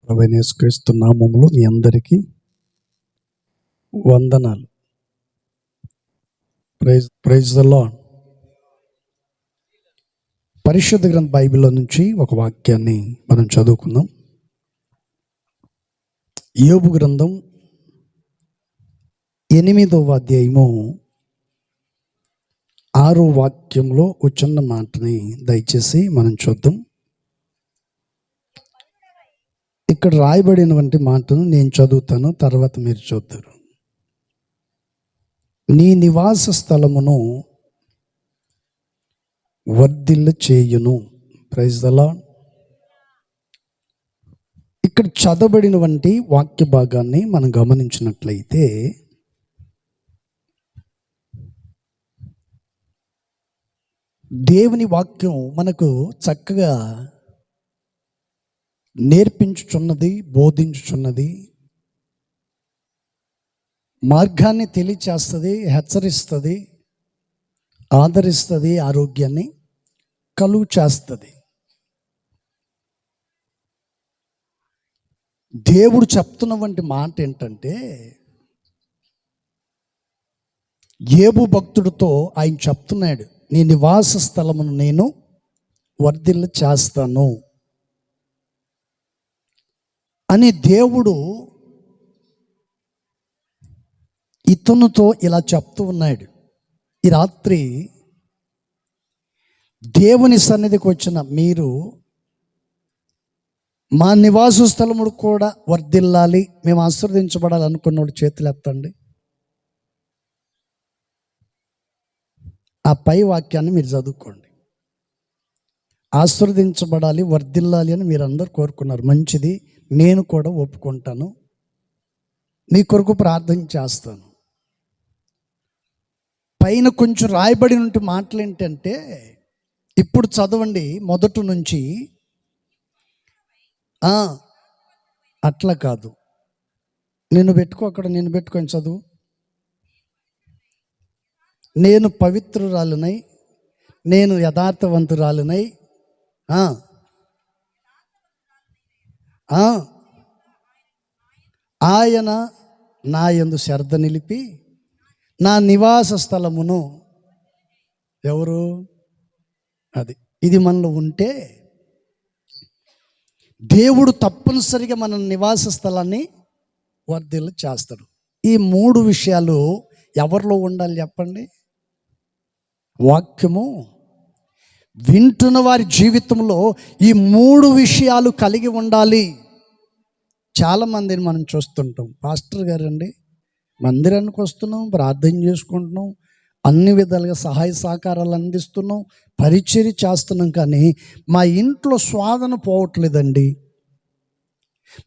ప్రభువైన యేసుక్రీస్తు నామములో మీ అందరికీ వందనాలు. Praise the lord. పరిశుద్ధ గ్రంథ బైబిల్లో నుంచి ఒక వాక్యాన్ని మనం చదువుకుందాం. యోబు గ్రంథం 8వ అధ్యాయము 6వ వాక్యంలో ఒక చిన్న మాటని దయచేసి మనం చూద్దాం. ఇక్కడ రాయబడినటువంటి మాటను నేను చదువుతాను, తర్వాత మీరు చూద్దారు. నీ నివాస స్థలమును వర్ధిల్ల చేయును. Praise the lord. ఇక్కడ చదవబడినటువంటి వాక్య భాగాన్ని మనం గమనించినట్లయితే దేవుని వాక్యం మనకు చక్కగా నేర్పించుచున్నది, బోధించుచున్నది, మార్గాన్ని తెలియచేస్తుంది, హెచ్చరిస్తుంది, ఆదరిస్తుంది, ఆరోగ్యాన్ని కలుగు చేస్తుంది. దేవుడు చెప్తున్నటువంటి మాట ఏంటంటే, యోబు భక్తుడితో ఆయన చెప్తున్నాడు, నీ నివాస స్థలమును నేను వర్ధిల్ల చేస్తాను అని దేవుడు ఇతనుతో ఇలా చెప్తూ ఉన్నాడు. ఈ రాత్రి దేవుని సన్నిధికి వచ్చిన మీరు, మా నివాస స్థలముడు కూడా వర్ధిల్లాలి, మేము ఆశీర్వదించబడాలి అనుకున్నోడు చేతులు ఎత్తండి. ఆ పై వాక్యాన్ని మీరు చదువుకోండి. ఆశీర్వదించబడాలి, వర్ధిల్లాలి అని మీరు అందరూ కోరుకున్నారు. మంచిది, నేను కూడా ఒప్పుకుంటాను, మీ కొరకు ప్రార్థన చేస్తాను. పైన కొంచెం రాయబడిన మాటలు ఏంటంటే, ఇప్పుడు చదవండి మొదటి నుంచి. అట్లా కాదు, నేను పెట్టుకో, అక్కడ నేను పెట్టుకొని చదువు. నేను పవిత్రురాలునై, నేను యథార్థవంతురాలునై, ఆయన నా యందు శ్రద్ధ నిలిపి నా నివాస స్థలమును, ఎవరు అది, ఇది మనలో ఉంటే దేవుడు తప్పనిసరిగా మన నివాస స్థలాన్ని వర్ధిల్ల చేస్తాడు. ఈ 3 విషయాలు ఎవరిలో ఉండాలి చెప్పండి? వాక్యము వింటున్న వారి జీవితంలో ఈ 3 విషయాలు కలిగి ఉండాలి. చాలామందిని మనం చూస్తుంటాం, పాస్టర్ గారండి మందిరానికి వస్తున్నాం, ప్రార్థన చేసుకుంటున్నాం, అన్ని విధాలుగా సహాయ సహకారాలు అందిస్తున్నాం, పరిచర్య చేస్తున్నాం, కానీ మా ఇంట్లో స్వాదన పోవట్లేదండి.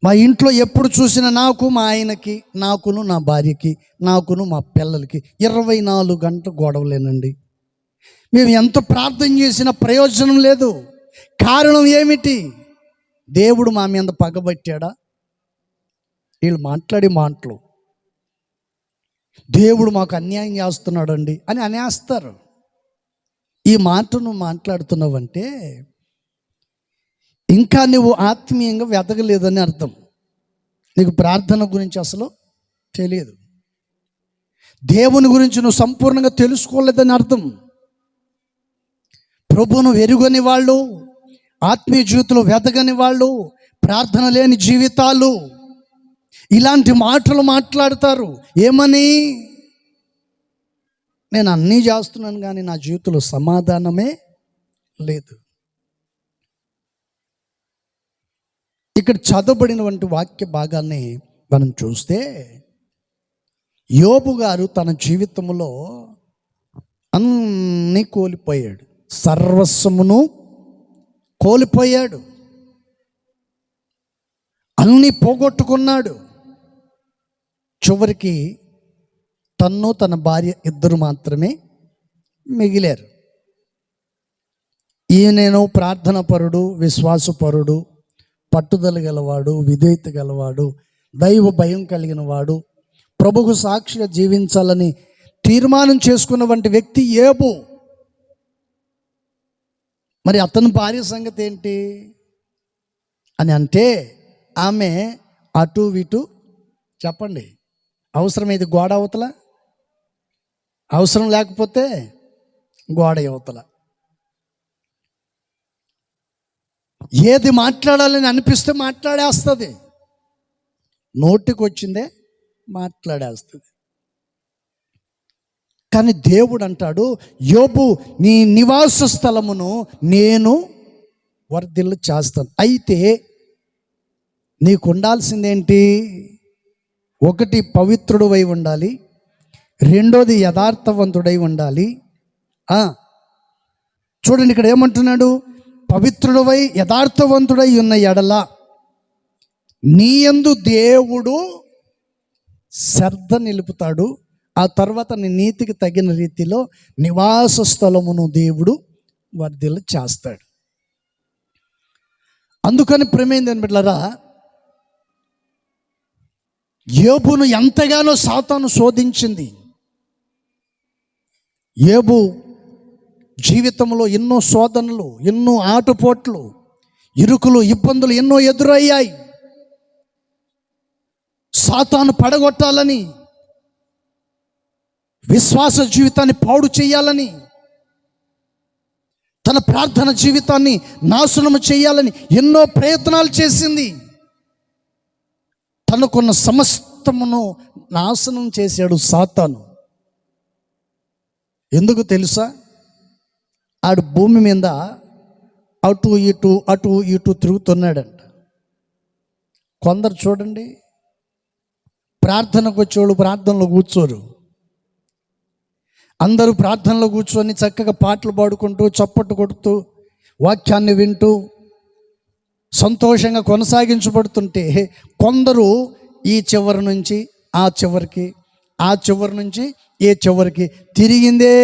మా ఇంట్లో ఎప్పుడు చూసినా నాకు, మా ఆయనకి, నాకును నా భార్యకి, నాకును మా పిల్లలకి 24 గంటలు గొడవలేనండి. మేము ఎంత ప్రార్థన చేసినా ప్రయోజనం లేదు. కారణం ఏమిటి? దేవుడు మా మీద పగబట్టాడా? వీళ్ళు మాట్లాడే మాటలు, దేవుడు మాకు అన్యాయం చేస్తున్నాడండి అని అనేస్తారు. ఈ మాట నువ్వు మాట్లాడుతున్నావంటే ఇంకా నువ్వు ఆత్మీయంగా వెతకలేదని అర్థం. నీకు ప్రార్థన గురించి అసలు తెలియదు, దేవుని గురించి నువ్వు సంపూర్ణంగా తెలుసుకోలేదని అర్థం. ప్రభువును ఎరుగని వాళ్ళు, ఆత్మీయ జీవితంలో వెతకని వాళ్ళు, ప్రార్థన లేని జీవితాలు ఇలాంటి మాటలు మాట్లాడతారు. ఏమని? నేను అన్నీ చేస్తున్నాను కానీ నా జీవితంలో సమాధానమే లేదు. ఇక్కడ చదవబడినటువంటి వాక్య భాగాన్ని మనం చూస్తే, యోబు గారు తన జీవితంలో అన్నీ కోల్పోయాడు, సర్వస్వమును కోల్పోయాడు, అన్నీ పోగొట్టుకున్నాడు. చివరికి తన్ను తన భార్య ఇద్దరు మాత్రమే మిగిలారు. ఈయనేనో ప్రార్థనాపరుడు, విశ్వాసపరుడు, పట్టుదల గలవాడు, విధేయత గలవాడు, దైవ భయం కలిగిన వాడు, ప్రభువుకు సాక్షిగా జీవించాలని తీర్మానం చేసుకున్న వంటి వ్యక్తి యోబు. మరి అతని భార్య సంగతి ఏంటి అని అంటే, ఆమె అటు ఇటు చెప్పండి, అవసరమైతే గోడ అవతల, అవసరం లేకపోతే గోడ అవతల. ఏది మాట్లాడాలని అనిపిస్తే మాట్లాడేస్తుంది, నోటికి వచ్చిందే మాట్లాడేస్తుంది. కానీ దేవుడు అంటాడు, యోబు నీ నివాస స్థలమును నేను వర్ధిల్ల చేస్తాను. అయితే నీకు ఉండాల్సిందేంటి? ఒకటి పవిత్రుడై ఉండాలి, రెండోది యథార్థవంతుడై ఉండాలి. చూడండి ఇక్కడ ఏమంటున్నాడు, పవిత్రుడవై యథార్థవంతుడై ఉన్న ఎడల నీ యందు దేవుడు శ్రద్ధ నిలుపుతాడు, ఆ తర్వాత నీ నీతికి తగిన రీతిలో నివాస స్థలమును దేవుడు వర్ధిల్ల చేస్తాడు. అందుకని ప్రేమైందని బిడ్డలారా, యోబును ఎంతగానో సాతాను శోధించింది. యోబు జీవితంలో ఎన్నో శోధనలు, ఎన్నో ఆటుపోట్లు, ఇరుకులు, ఇబ్బందులు ఎన్నో ఎదురయ్యాయి. సాతాను పడగొట్టాలని, విశ్వాస జీవితాన్ని పాడు చేయాలని, తన ప్రార్థన జీవితాన్ని నాశనం చేయాలని ఎన్నో ప్రయత్నాలు చేసింది. తనకున్న సమస్తమును నాశనం చేశాడు సాతాను. ఎందుకు తెలుసా? ఆడు భూమి మీద అటు ఇటు తిరుగుతున్నాడంట. కొందరు చూడండి, ప్రార్థనకు వచ్చేవాళ్ళు ప్రార్థనలో కూర్చోరు. అందరూ ప్రార్థనలో కూర్చొని చక్కగా పాటలు పాడుకుంటూ, చప్పట్లు కొడుతూ, వాక్యాన్ని వింటూ సంతోషంగా కొనసాగించబడుతుంటే, కొందరు ఈ చివరి నుంచి ఆ చివరికి, ఆ చివరి నుంచి ఏ చివరికి తిరిగిందే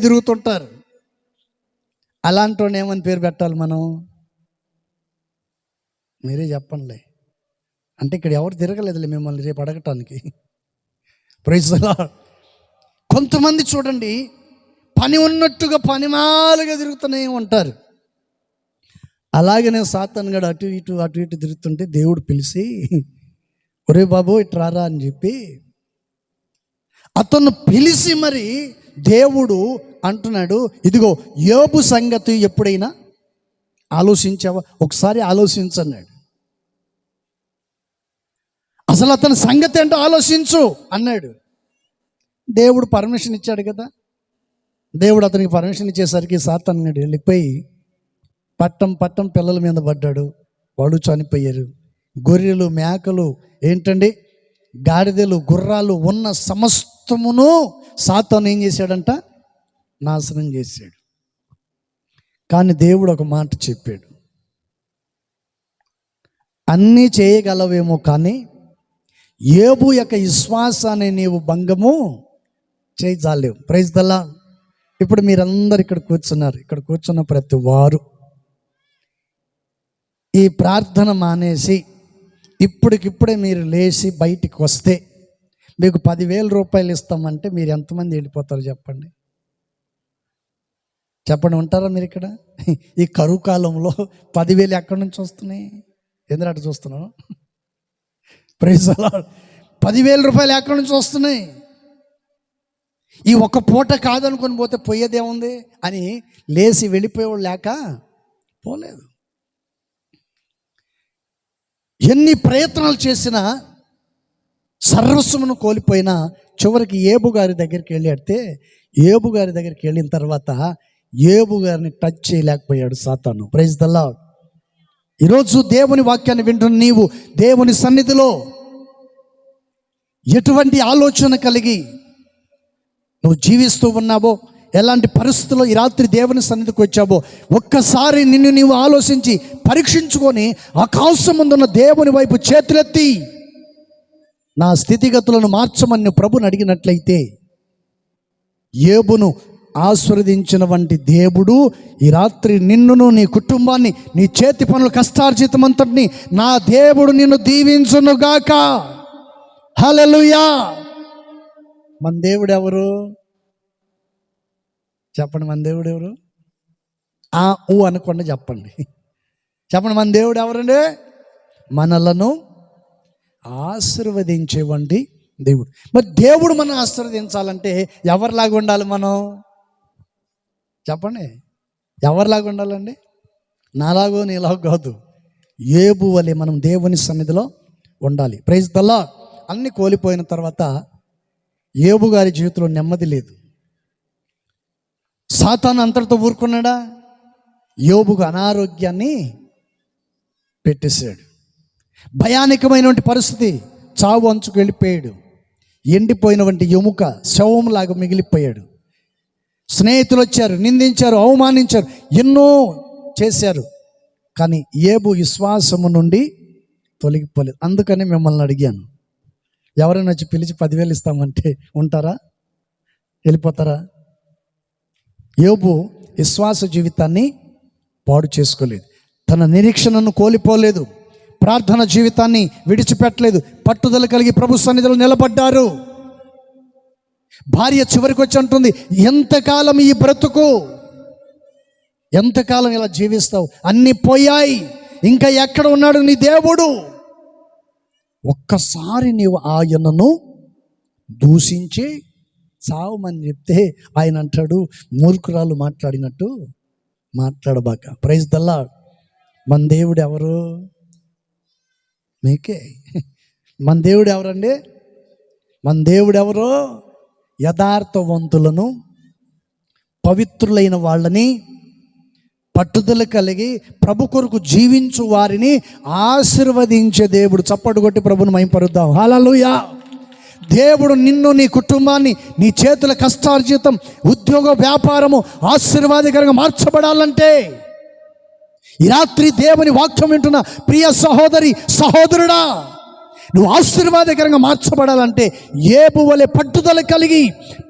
తిరుగుతుంటారు. అలాంటి వాడిని ఏమని పేరు పెట్టాలి మనం? మీరే చెప్పండి. అంటే ఇక్కడ ఎవరు తిరగలేదులే మిమ్మల్ని రేపు అడగటానికి. Praise the lord. కొంతమంది చూడండి, పని ఉన్నట్టుగా పనిమాలుగా తిరుగుతూనే ఉంటారు. అలాగనే సాతాను గడు అటు ఇటు తిరుగుతుంటే దేవుడు పిలిచి, ఒరే బాబు ఇటు రారా అని చెప్పి అతను పిలిచి మరి దేవుడు అంటున్నాడు, ఇదిగో యోబు సంగతి ఎప్పుడైనా ఆలోచించావా? ఒకసారి ఆలోచించన్నాడు. అసలు అతని సంగతి ఏంటో ఆలోచించు అన్నాడు. దేవుడు పర్మిషన్ ఇచ్చాడు కదా. దేవుడు అతనికి పర్మిషన్ ఇచ్చేసరికి సాతాను గడు వెళ్ళిపోయి పట్టం పిల్లల మీద పడ్డాడు. వాడు చనిపోయారు. గొర్రెలు, మేకలు, ఏంటండి, గాడిదలు, గుర్రాలు ఉన్న సమస్తమును సాతాను ఏం చేశాడంట? నాశనం చేశాడు. కానీ దేవుడు ఒక మాట చెప్పాడు, అన్నీ చేయగలవేమో కానీ యోబు యొక్క విశ్వాసాన్ని నీవు భంగము చేయజాలేవు. Praise the Lord. ఇప్పుడు మీరందరు ఇక్కడ కూర్చున్నారు. ఇక్కడ కూర్చున్న ప్రతి వారు ఈ ప్రార్థన మానేసి ఇప్పటికిప్పుడే మీరు లేచి బయటికి వస్తే మీకు 10,000 రూపాయలు ఇస్తామంటే మీరు ఎంతమంది వెళ్ళిపోతారు చెప్పండి? ఉంటారా మీరు ఇక్కడ? ఈ కరువు కాలంలో 10,000 ఎక్కడి నుంచి వస్తున్నాయి? ఎందుకు అటు చూస్తున్నావు? Praise the lord. 10,000 రూపాయలు ఎక్కడి నుంచి వస్తున్నాయి? ఈ ఒక్క పూట కాదనుకొని పోతే పోయేదేముంది అని లేచి వెళ్ళిపోయేవాళ్ళు లేక పోలేదు. ఎన్ని ప్రయత్నాలు చేసినా, సర్వస్వమును కోల్పోయినా చివరికి యోబు గారి దగ్గరికి వెళ్ళి అడితే, యోబు గారి దగ్గరికి వెళ్ళిన తర్వాత యోబు గారిని టచ్ చేయలేకపోయాడు సాతాను. Praise the lord. ఈరోజు దేవుని వాక్యాన్ని వింటున్న నీవు దేవుని సన్నిధిలో ఎటువంటి ఆలోచన కలిగి నువ్వు జీవిస్తూ ఉన్నావో, ఎలాంటి పరిస్థితుల్లో ఈ రాత్రి దేవుని సన్నిధికి వచ్చావో ఒక్కసారి నిన్ను నీవు ఆలోచించి పరీక్షించుకొని ఆకాశం ముందున్న దేవుని వైపు చేతులెత్తి నా స్థితిగతులను మార్చమని ప్రభుని అడిగినట్లయితే, యోబును ఆశీర్వదించిన వంటి దేవుడు ఈ రాత్రి నిన్నును, నీ కుటుంబాన్ని, నీ చేతి పనుల కష్టార్జితమంతటిని నా దేవుడు నిన్ను దీవించునుగాక. హల్లెలూయా. మన దేవుడు ఎవరు చెప్పండి? మన దేవుడు ఎవరు? ఊ అనకుండా చెప్పండి. మన దేవుడు ఎవరండి? మనలను ఆశీర్వదించేవండి దేవుడు. మరి దేవుడు మనం ఆశీర్వదించాలంటే ఎవరిలాగా ఉండాలి మనం? చెప్పండి, ఎవరిలాగా ఉండాలండి? నాలాగో నీలాగో కాదు, యోబు వలె మనం దేవుని సన్నిధిలో ఉండాలి. Praise the lord. అన్ని కోల్పోయిన తర్వాత యోబు గారి జీవితంలో నెమ్మది లేదు. సాతాను అంతటితో ఊరుకున్నాడా? యోబుకు అనారోగ్యాన్ని పెట్టేశాడు. భయానకమైనటువంటి పరిస్థితి, చావు అంచుకు వెళ్ళిపోయాడు. ఎండిపోయినటువంటి ఎముక శవంలాగా మిగిలిపోయాడు. స్నేహితులు వచ్చారు, నిందించారు, అవమానించారు, ఎన్నో చేశారు. కానీ యోబు విశ్వాసము నుండి తొలగిపోలేదు. అందుకని మిమ్మల్ని అడిగాను, ఎవరైనా వచ్చి పిలిచి 10,000 ఇస్తామంటే ఉంటారా? వెళ్ళిపోతారా? యోబు విశ్వాస జీవితాన్ని పాడు చేసుకోలేదు, తన నిరీక్షణను కోల్పోలేదు, ప్రార్థన జీవితాన్ని విడిచిపెట్టలేదు, పట్టుదల కలిగి ప్రభు సన్నిధిలో నిలబడ్డారు. భార్య చివరికి వచ్చి అంటుంది, ఎంతకాలం ఈ బ్రతుకు, ఎంతకాలం ఇలా జీవిస్తావు? అన్నీ పోయాయి, ఇంకా ఎక్కడ ఉన్నాడు నీ దేవుడు? ఒక్కసారి నీవు ఆయనను దూషించి చావమని చెప్తే ఆయన అంటాడు, మూర్ఖురాలు మాట్లాడినట్టు మాట్లాడబాక. Praise the lord. మన దేవుడు ఎవరు? మీకే. మన దేవుడు ఎవరండి? మన దేవుడు ఎవరు? యథార్థవంతులను, పవిత్రులైన వాళ్ళని, పట్టుదల కలిగి ప్రభు కొరకు జీవించు వారిని ఆశీర్వదించే దేవుడు. చప్పట్లు కొట్టి ప్రభుని మహిమపరుద్దాం. హల్లెలూయా. దేవుడు నిన్ను, నీ కుటుంబాన్ని, నీ చేతుల కష్టార్జితం, ఉద్యోగ, వ్యాపారము ఆశీర్వాదకరంగా మార్చబడాలంటే ఈ రాత్రి దేవుని వాక్యం వింటున్న ప్రియ సహోదరి, సహోదరుడా, నువ్వు ఆశీర్వాదకరంగా మార్చబడాలంటే యోబు వలె పట్టుదల కలిగి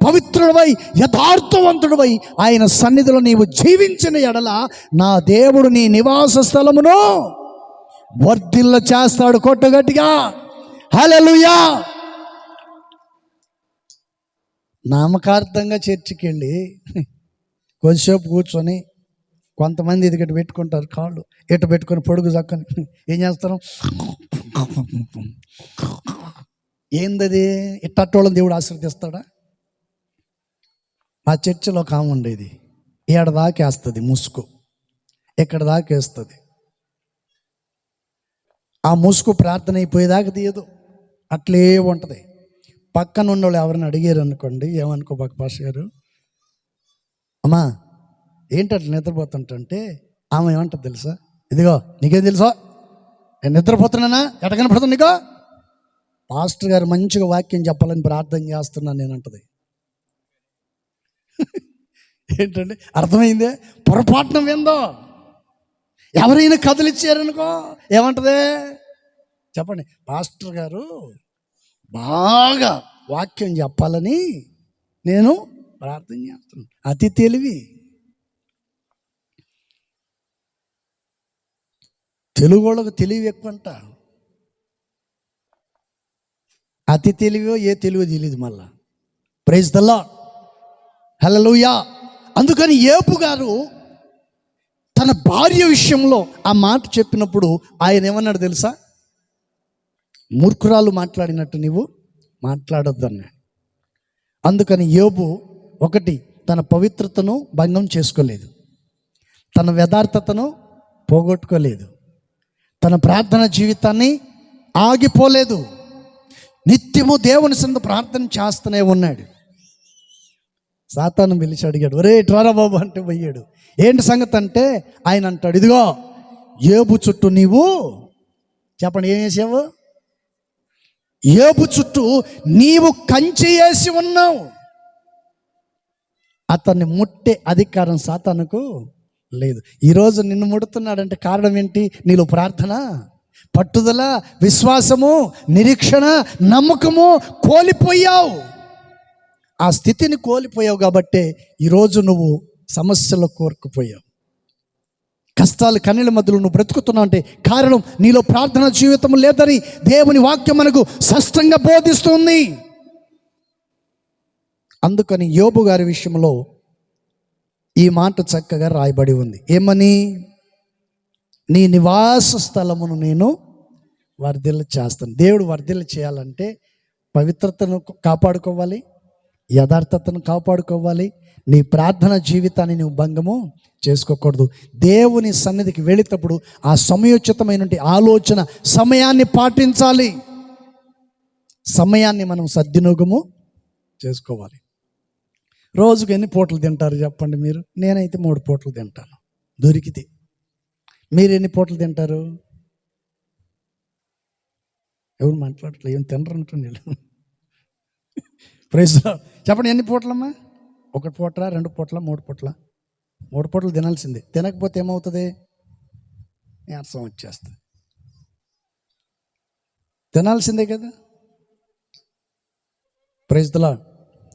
పవిత్రుడవై యథార్థవంతుడవై ఆయన సన్నిధిలో నీవు జీవించిన ఎడల నా దేవుడు నీ నివాస స్థలమును వర్ధిల్ల చేస్తాడు. కొట్టగట్టిగా హల్లెలూయా. నామకార్థంగా చర్చికి వెళ్ళి కొద్దిసేపు కూర్చొని కొంతమంది ఇది ఇటు పెట్టుకుంటారు, కాళ్ళు ఇటు పెట్టుకొని పొడుగు చక్కని ఏం చేస్తారు? ఏందది? ఇట్టోళ్ళని దేవుడు ఆశీర్వదిస్తాడా? ఆ చర్చిలో ఒక ఆమె ఉండేది, ఏడ దాకేస్తుంది ముసుగు, ఎక్కడ దాకేస్తుంది. ఆ ముసుగు ప్రార్థన అయిపోయేదాకా తీయదు, అట్లే ఉంటుంది. పక్కన ఉన్న వాళ్ళు ఎవరిని అడిగారు అనుకోండి, ఏమనుకోబాక పాస్టర్ గారు, అమ్మా ఏంటి అట్లా నిద్రపోతుంటే ఆమె ఏమంటుంది తెలుసా? ఇదిగో నీకేం తెలుసా, నేను నిద్రపోతున్నానా, ఎట కనపడుతుంది నీకో? పాస్టర్ గారు మంచిగా వాక్యం చెప్పాలని ప్రార్థన చేస్తున్నాను నేనంటది. ఏంటండి అర్థమైందే? పొరపాటున విందో ఎవరైనా కథలిచ్చారనుకో ఏమంటది చెప్పండి? పాస్టర్ గారు బాగా వాక్యం చెప్పాలని నేను ప్రార్థన చేస్తున్నాను. అతి తెలివి. తెలుగు వాళ్ళకు తెలివి ఎక్కువ అంట. అతి తెలివో ఏ తెలుగు తెలియదు మళ్ళా. Praise the Lord. హల్లెలూయా. అందుకని యోబు గారు తన భార్య విషయంలో ఆ మాట చెప్పినప్పుడు ఆయన ఏమన్నాడు తెలుసా? మూర్ఖురాలు మాట్లాడినట్టు నీవు మాట్లాడొద్దన్నాడు. అందుకని యోబు ఒకటి, తన పవిత్రతను భంగం చేసుకోలేదు, తన యథార్థతను పోగొట్టుకోలేదు, తన ప్రార్థన జీవితాన్ని ఆగిపోలేదు, నిత్యము దేవుని సన్నిధిలో ప్రార్థన చేస్తూనే ఉన్నాడు. సాతాను పిలిచి అడిగాడు, ఒరే ట్రారా బాబు అంటే పోయాడు. ఏంటి సంగతి అంటే ఆయన అంటాడు, ఇదిగో యోబు చుట్టూ నీవు చెప్పండి ఏం చేసావు? యోబు చుట్టూ నీవు కంచె వేసి ఉన్నావు. అతన్ని ముట్టే అధికారం సాతానుకు లేదు. ఈరోజు నిన్ను ముడుతున్నాడంటే కారణం ఏంటి? నీలో ప్రార్థన, పట్టుదల, విశ్వాసము, నిరీక్షణ, నమ్మకము కోల్పోయావు. ఆ స్థితిని కోల్పోయావు కాబట్టే ఈరోజు నువ్వు సమస్యలో కోరుకుపోయావు, కష్టాలు కన్నీళ్ళ మధ్యలో నువ్వు బ్రతుకుతున్నావు. అంటే కారణం నీలో ప్రార్థన జీవితం లేదని దేవుని వాక్యం మనకు స్పష్టంగా బోధిస్తుంది. అందుకని యోబు గారి విషయంలో ఈ మాట చక్కగా రాయబడి ఉంది. ఏమని? నీ నివాస స్థలమును నేను వర్ధిల్ల చేస్తాను. దేవుడు వర్ధిల్ల చేయాలంటే పవిత్రతను కాపాడుకోవాలి, యథార్థతను కాపాడుకోవాలి. నీ ప్రార్థన జీవితాన్ని నువ్వు భంగము చేసుకోకూడదు. దేవుని సన్నిధికి వెళ్ళేటప్పుడు ఆ సమయోచితమైన ఆలోచన సమయాన్ని పాటించాలి. సమయాన్ని మనం సద్వినియోగము చేసుకోవాలి. రోజుకు ఎన్ని పూటలు తింటారు చెప్పండి మీరు? నేనైతే 3 పూటలు తింటాను దొరికితే. మీరు ఎన్ని పూటలు తింటారు? ఎవరు మాట్లాడట్లేదు, ఏం తినరు అంటున్నాడు. ప్రైజ్ చెప్పండి, ఎన్ని పూటలమ్మా? 1 పూట, 2 పూటల, 3 పూటల? 3 పూటలు తినాల్సిందే. తినకపోతే ఏమవుతుంది? నీరసం వచ్చేస్తుంది. తినాల్సిందే కదా. Praise the lord.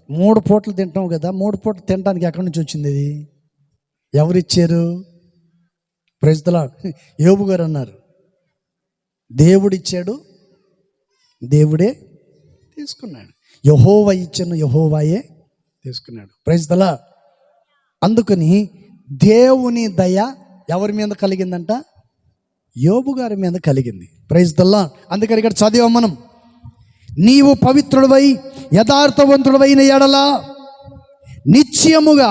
3 పూటలు తింటాం కదా. 3 పూటలు తినడానికి ఎక్కడి నుంచి వచ్చింది? ఇది ఎవరిచ్చారు? Praise the lord. యోబు గారు అన్నారు, దేవుడిచ్చాడు, దేవుడే తీసుకున్నాడు. యెహోవా ఇచ్చాను, యెహోవాయే తీసుకున్నాడు. Praise the lord. అందుకని దేవుని దయ ఎవరి మీద కలిగిందంట? యోబు గారి మీద కలిగింది. Praise the lord. అందుకని ఇక్కడ చదివాం మనం, నీవు పవిత్రుడవై యథార్థవంతుడవైన ఎడల నిశ్చయముగా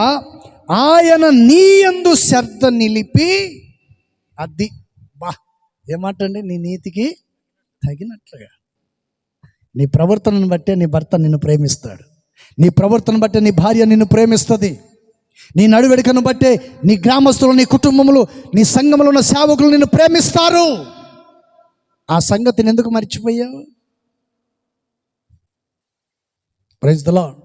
ఆయన నీ యందు శ్రద్ధ నిలిపి, అది ఏమాటండి, నీ నీతికి తగినట్లుగా. నీ ప్రవర్తనను బట్టే నీ భర్త నిన్ను ప్రేమిస్తాడు. నీ ప్రవర్తన బట్టే నీ భార్య నిన్ను ప్రేమిస్తుంది. నీ నడువెడుకను బట్టే నీ గ్రామస్తులు, నీ కుటుంబములు, నీ సంఘములో ఉన్న సేవకులు నిన్ను ప్రేమిస్తారు. ఆ సంగతిని ఎందుకు మర్చిపోయావు? Praise the lord.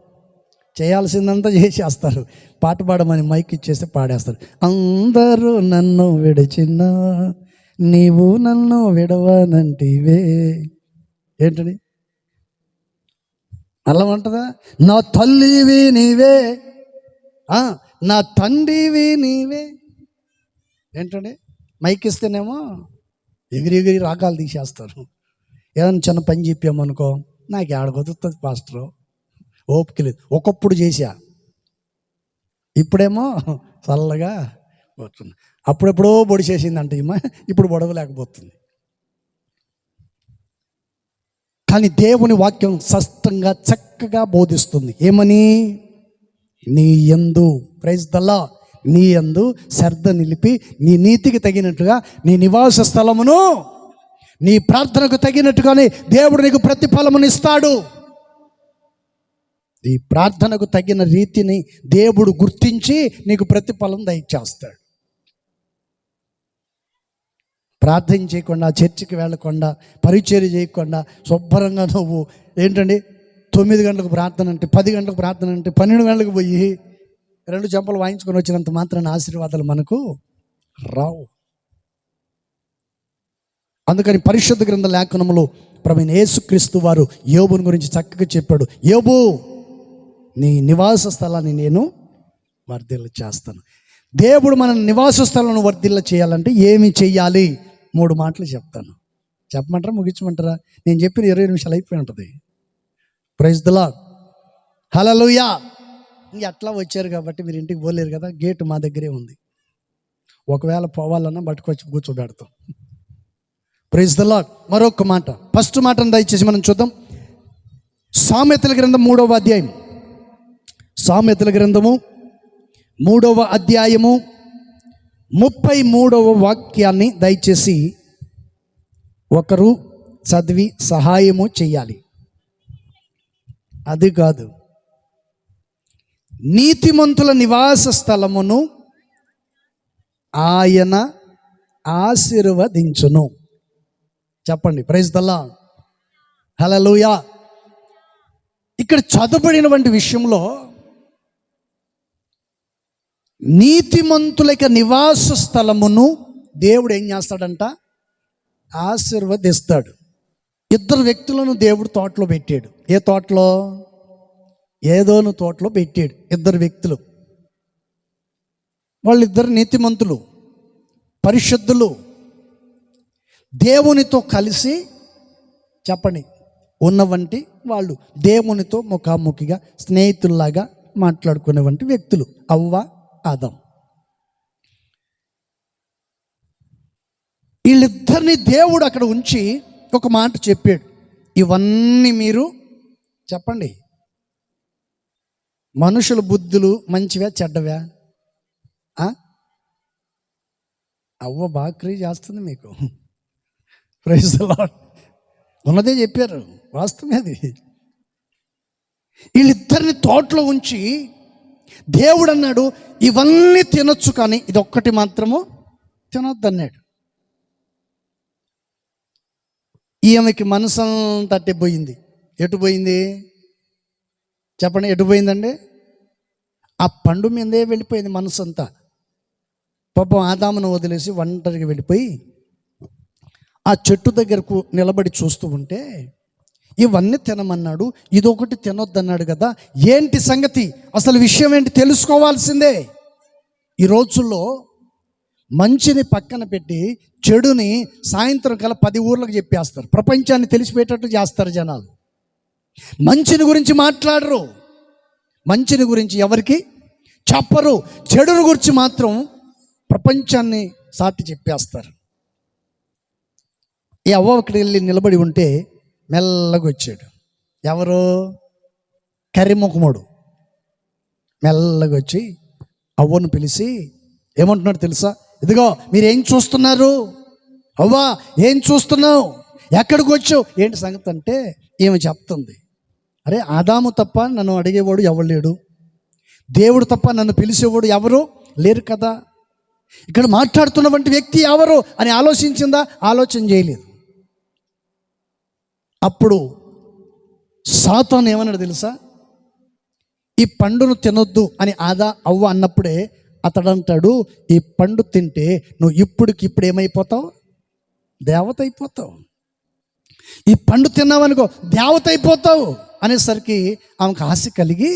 చేయాల్సిందంతా చేసేస్తారు. పాట పాడమని మైక్ ఇచ్చేస్తే పాడేస్తారు. అందరూ నన్ను విడిచినా నీవు నన్ను విడవనంటివే. ఏంటని అలా ఉంటుందా? నా తల్లివి నీవే, నా తండ్రివి నీవే. ఏంటండి మైక్ ఇస్తేనేమో ఎగిరి రాగాలు తీసేస్తారు. ఏదైనా చిన్న పని చెప్పామనుకో, నాకు ఏడ కుదురుతుంది పాస్టరు, ఓపిక లేదు. ఒకప్పుడు చేశా, ఇప్పుడేమో చల్లగా పోతుంది. అప్పుడెప్పుడో పొడి చేసిందంట ఈమె, ఇప్పుడు పొడవలేకపోతుంది. కానీ దేవుని వాక్యం స్పష్టంగా చక్కగా బోధిస్తుంది. ఏమని? నీ యందు, ప్రైజ్ ది లార్డ్, నీ యందు శ్రద్ధ నిలిపి నీ నీతికి తగినట్టుగా నీ నివాస స్థలమును నీ ప్రార్థనకు తగినట్టుగానే దేవుడు నీకు ప్రతిఫలమును ఇస్తాడు. ఈ ప్రార్థనకు తగిన రీతిని దేవుడు గుర్తించి నీకు ప్రతిఫలం దయచేస్తాడు. ప్రార్థన చేయకుండా, చర్చికి వెళ్ళకుండా, పరిచర్య చేయకుండా శుభ్రంగా నువ్వు ఏంటండి 9 గంటలకు ప్రార్థన అంటే, 10 గంటలకు ప్రార్థన అంటే, 12 గంటలకు పోయి 2 చెంపలు వాయించుకొని వచ్చినంత మాత్రాన ఆశీర్వాదాలు మనకు రావు. అందుకని పరిశుద్ధ గ్రంథ లేఖనములో ప్రభువైన యేసుక్రీస్తు వారు యోబుని గురించి చక్కగా చెప్పాడు. యోబు, నీ నివాస స్థలాన్ని నేను వర్ధిల్ల చేస్తాను. దేవుడు మన నివాస స్థలాన్ని వర్ధిల్ల చేయాలంటే ఏమి చెయ్యాలి? 3 మాటలు చెప్తాను. చెప్పమంటారా, ముగించమంటారా? నేను చెప్పిన 20 నిమిషాలు అయిపోయి ఉంటుంది. Praise the Lord. హల్లెలూయా. ఇంక అట్లా వచ్చారు కాబట్టి మీరు ఇంటికి పోలేరు కదా, గేటు మా దగ్గరే ఉంది. ఒకవేళ పోవాలన్నా బట్టుకొచ్చి కూర్చోబెడతాం. Praise the Lord. మరొక మాట, ఫస్ట్ మాటను దయచేసి మనం చూద్దాం. సామెతల గ్రంథం 3వ అధ్యాయం, సామెతల గ్రంథము 3వ అధ్యాయము 33వ వాక్యాన్ని దయచేసి ఒకరు చదివి సహాయము చెయ్యాలి. అది కాదు, నీతిమంతుల నివాస స్థలమును ఆయన ఆశీర్వదించును. చెప్పండి, ప్రైజ్ ది లార్డ్. హల్లెలూయా. ఇక్కడ చదవబడినటువంటి విషయంలో నీతిమంతుల నివాస స్థలమును దేవుడు ఏం చేస్తాడంట? ఆశీర్వదిస్తాడు. 2 వ్యక్తులను దేవుడు తోటలో పెట్టాడు. ఏ తోటలో? ఏదోను తోటలో పెట్టాడు. 2 వ్యక్తులు, వాళ్ళిద్దరు నీతిమంతులు, పరిశుద్ధులు, దేవునితో కలిసి చెప్పండి ఉన్నవంటి వాళ్ళు, దేవునితో ముఖాముఖిగా స్నేహితుల్లాగా మాట్లాడుకునేవంటి వ్యక్తులు అవ్వ, ఆదం. వీళ్ళిద్దరిని దేవుడు అక్కడ ఉంచి ఒక మాట చెప్పాడు, ఇవన్నీ మీరు చెప్పండి, మనుషుల బుద్ధులు మంచివా చెడ్డవా? అవ్వ బాగా క్రియ చేస్తుంది మీకు. Praise the lord. ఉన్నదే చెప్పారు, వాస్తవమే అది. వీళ్ళిద్దరిని తోటలో ఉంచి దేవుడు అన్నాడు, ఇవన్నీ తినొచ్చు కానీ ఇది ఒక్కటి మాత్రము తినొద్దు అన్నాడు. ఈమెకి మనసంతా పోయింది. ఎటు పోయింది చెప్పండి, ఎటు పోయిందండి? ఆ పండు మీదే వెళ్ళిపోయింది మనసు అంతా. పాపం ఆదామును వదిలేసి ఒంటరిగా వెళ్ళిపోయి ఆ చెట్టు దగ్గరకు నిలబడి చూస్తూ ఉంటే, ఇవన్నీ తినమన్నాడు, ఇదొకటి తినొద్దన్నాడు కదా, ఏంటి సంగతి, అసలు విషయం ఏంటి తెలుసుకోవాల్సిందే. ఈ రోజుల్లో మంచిని పక్కన పెట్టి చెడుని సాయంత్రం కల 10 ఊర్లకు చెప్పేస్తారు. ప్రపంచాన్ని తెలిసిపోయేటట్టు చేస్తారు జనాలు. మంచిని గురించి మాట్లాడరు, మంచిని గురించి ఎవరికి చెప్పరు, చెడుని గురించి మాత్రం ప్రపంచాన్ని సాటి చెప్పేస్తారు. ఈ అవ్వ అక్కడికి వెళ్ళి నిలబడి ఉంటే మెల్లగా వచ్చాడు. ఎవరు? కర్రిముఖముడు. మెల్లగా వచ్చి అవ్వను పిలిచి ఏమంటున్నాడు తెలుసా? ఇదిగో మీరేం చూస్తున్నారు? అవ్వా ఏం చూస్తున్నావు? ఎక్కడికి వచ్చావు? ఏంటి సంగతి అంటే ఏమి చెప్తుంది, అరే ఆదాము తప్ప నన్ను అడిగేవాడు ఎవరు లేడు, దేవుడు తప్ప నన్ను పిలిచేవాడు ఎవరు లేరు కదా, ఇక్కడ మాట్లాడుతున్నటువంటి వ్యక్తి ఎవరు అని ఆలోచించిందా? ఆలోచన చేయలేదు. అప్పుడు సాతాను ఏమన్నాడు తెలుసా? ఈ పండును తినొద్దు అని అవ్వ అన్నప్పుడే అతడు అంటాడు, ఈ పండు తింటే నువ్వు ఇప్పుడికిప్పుడు ఏమైపోతావు? దేవత అయిపోతావు. ఈ పండు తిన్నావనుకో దేవత అయిపోతావు అనేసరికి ఆమెకు ఆశ కలిగి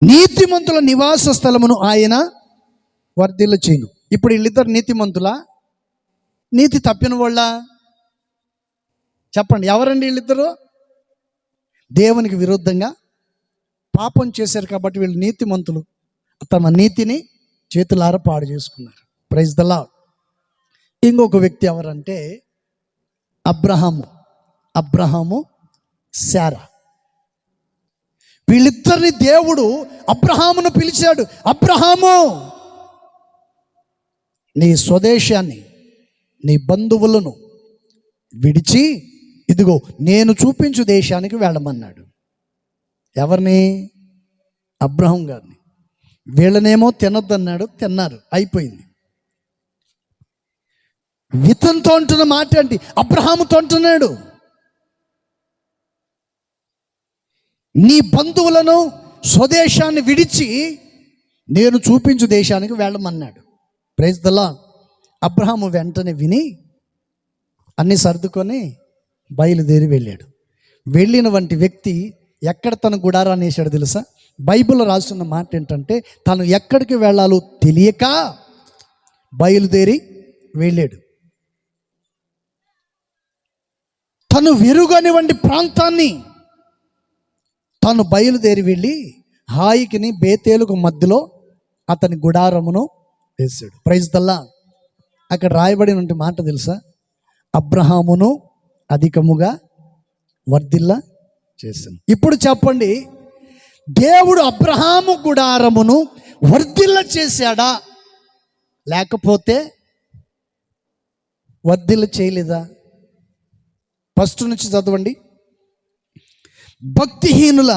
నీతిమంతుల నివాస స్థలమును ఆయన వర్ధిల్ల చేయను. ఇప్పుడు వీళ్ళిద్దరు నీతిమంతులా, నీతి తప్పిన వాళ్ళ? చెప్పండి, ఎవరండి వీళ్ళిద్దరు? దేవునికి విరుద్ధంగా పాపం చేశారు కాబట్టి వీళ్ళు నీతిమంతులు. తమ నీతిని చేతులారా పాడు చేసుకున్నారు. Praise the lord. ఇంకొక వ్యక్తి ఎవరంటే అబ్రహాము శారా. వీళ్ళిద్దరిని దేవుడు అబ్రహామును పిలిచాడు, అబ్రహాము నీ స్వదేశాన్ని నీ బంధువులను విడిచి ఇదిగో నేను చూపించు దేశానికి వెళ్ళమన్నాడు. ఎవరిని? అబ్రహాం గారిని. వీళ్ళనేమో తినొద్దన్నాడు, తిన్నారు, అయిపోయింది. ఇతనితో అంటున్న మాట ఏంటి? అబ్రహాముతో అంటున్నాడు, నీ బంధువులను స్వదేశాన్ని విడిచి నేను చూపించు దేశానికి వెళ్ళమన్నాడు. Praise the Lord. అబ్రహాము వెంటనే విని అన్నీ సర్దుకొని బయలుదేరి వెళ్ళాడు. వెళ్ళిన వంటి వ్యక్తి ఎక్కడ తన గుడారాన్ని వేసాడు తెలుసా? బైబిల్లో రాస్తున్న మాట ఏంటంటే తను ఎక్కడికి వెళ్ళాలో తెలియక బయలుదేరి వెళ్ళాడు. తను వెరుగని వంటి ప్రాంతాన్ని తను బయలుదేరి వెళ్ళి హాయికిని బేతేలుకు మధ్యలో అతని గుడారమును వేశాడు. Praise the lord. అక్కడ రాయబడిన మాట తెలుసా? అబ్రహామును అధికముగా వర్ధిల్ల చేశాను. ఇప్పుడు చెప్పండి, దేవుడు అబ్రహాము గుడారమును వర్ధిల్ల చేశాడా లేకపోతే వర్ధిల్ల చేయలేదా? ఫస్ట్ నుంచి చదవండి. భక్తిహీనుల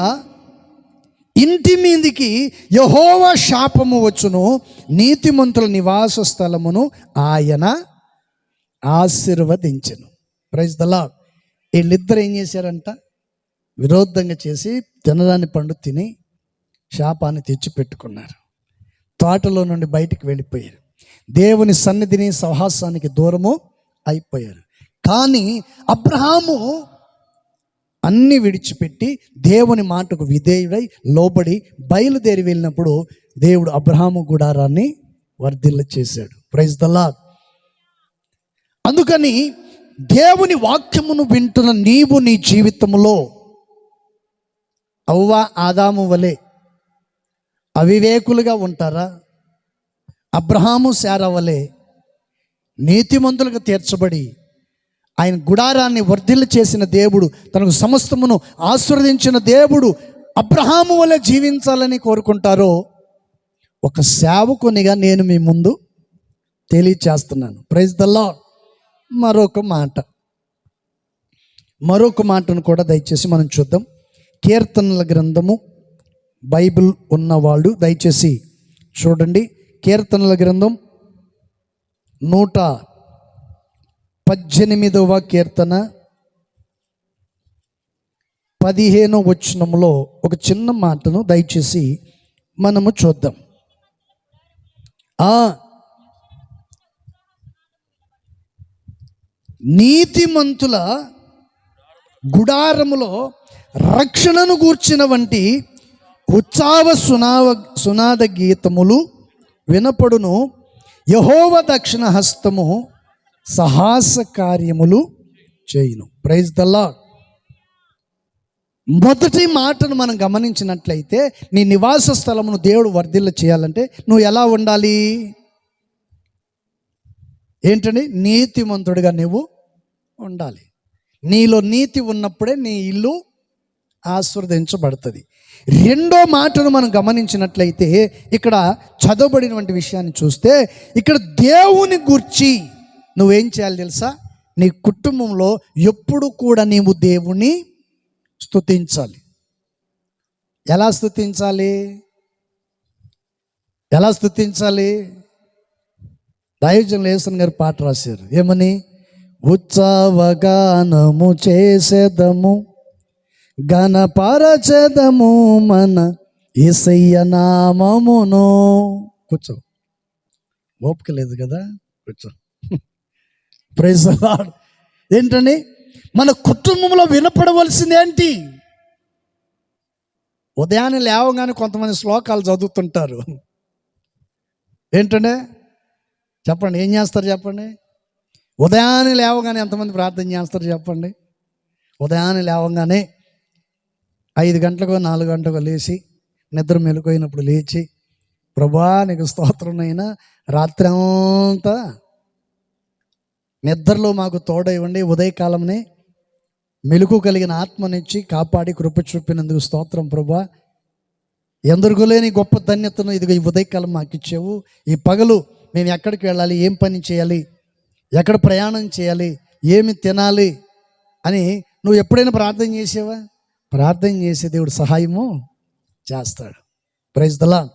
ఇంటి మీదికి యెహోవా శాపము వచ్చును, నీతిమంతుల నివాస స్థలమును ఆయన ఆశీర్వదించెను. Praise the lord. వీళ్ళిద్దరు ఏం చేశారంట? విరోధంగా చేసి తినదాని పండు తిని శాపాన్ని తెచ్చిపెట్టుకున్నారు. తోటలో నుండి బయటికి వెళ్ళిపోయారు. దేవుని సన్నిధిని సహవాసానికి దూరము అయిపోయారు. కానీ అబ్రహాము అన్నీ విడిచిపెట్టి దేవుని మాటకు విధేయుడై లోబడి బయలుదేరి వెళ్ళినప్పుడు దేవుడు అబ్రహాము గుడారాన్ని వర్ధిల్ల చేశాడు. Praise the lord. అందుకని దేవుని వాక్యమును వింటున్న నీవు నీ జీవితంలో అవ్వ ఆదాము వలె అవివేకులుగా ఉంటారా? అబ్రహాము శారా వలె నీతిమంతులుగా తీర్చబడి ఆయన గుడారాన్ని వర్ధిల్ల చేసిన దేవుడు, తనకు సమస్తమును ఆశీర్వదించిన దేవుడు అబ్రహాము వలె జీవించాలని కోరుకుంటారో ఒక సేవకునిగా నేను మీ ముందు తెలియచేస్తున్నాను. Praise the lord. మరొక మాటను కూడా దయచేసి మనం చూద్దాం. కీర్తనల గ్రంథము, బైబిల్ ఉన్నవాళ్ళు దయచేసి చూడండి. కీర్తనల గ్రంథం 118వ కీర్తన 15వ వచనంలో ఒక చిన్న మాటను దయచేసి మనము చూద్దాం. నీతిమంతుల గుడారములో రక్షణను గూర్చిన వంటి ఉత్సావ సునాద గీతములు వినపడును. యెహోవా దక్షిణ హస్తము సాహస కార్యములు చేయును. Praise the lord. మొదటి మాటను మనం గమనించినట్లయితే, నీ నివాస స్థలమును దేవుడు వర్ధిల్ల చేయాలంటే నువ్వు ఎలా ఉండాలి? ఏంటండి? నీతిమంతుడిగా నువ్వు ఉండాలి. నీలో నీతి ఉన్నప్పుడే నీ ఇల్లు ఆశీర్వదించబడుతుంది. రెండో మాటను మనం గమనించినట్లయితే, ఇక్కడ చదవబడినటువంటి విషయాన్ని చూస్తే, ఇక్కడ దేవుని గూర్చి నువ్వేం చేయాలి తెలుసా? నీ కుటుంబంలో ఎప్పుడు కూడా నీవు దేవుని స్తుతించాలి. ఎలా స్తుతించాలి? దైవజనులు యేసన్ గారు పాట రాశారు. ఏమని? ఉత్సవగానము చేసేదము, గణపరచెదము మన యేసయ్య నామమును. కూర్చో, ఓపిక లేదు కదా, కూర్చో. Praise the lord. ఏంటండి? మన కుటుంబంలో వినపడవలసింది ఏంటి? ఉదయాన్నే లేవగానే కొంతమంది శ్లోకాలు చదువుతుంటారు. ఏంటంటే చెప్పండి, ఏం చేస్తారు చెప్పండి? ఉదయాన్నే లేవగానే ఎంతమంది ప్రార్థన చేస్తారు చెప్పండి? ఉదయాన్నే లేవగానే 5 గంటలకు 4 గంటలకు లేచి, నిద్ర మెలుకోయినప్పుడు లేచి, ప్రభువా నీకు స్తోత్రమైనా, రాత్రి అంతా నిద్రలో మాకు తోడైవ్వండి, ఉదయకాలంనే మెలుకు కలిగిన ఆత్మనిచ్చి కాపాడి కృప చూపినందుకు స్తోత్రం ప్రభువా. ఎందరికో లేని గొప్ప ధన్యతను ఇదిగో ఈ ఉదయకాలం మాకు ఇచ్చావు. ఈ పగలు మేము ఎక్కడికి వెళ్ళాలి, ఏం పని చేయాలి, ఎక్కడ ప్రయాణం చేయాలి, ఏమి తినాలి అని నువ్వు ఎప్పుడైనా ప్రార్థన చేసావా? ప్రార్థన చేసే దేవుడు సహాయము చేస్తాడు. Praise the Lord.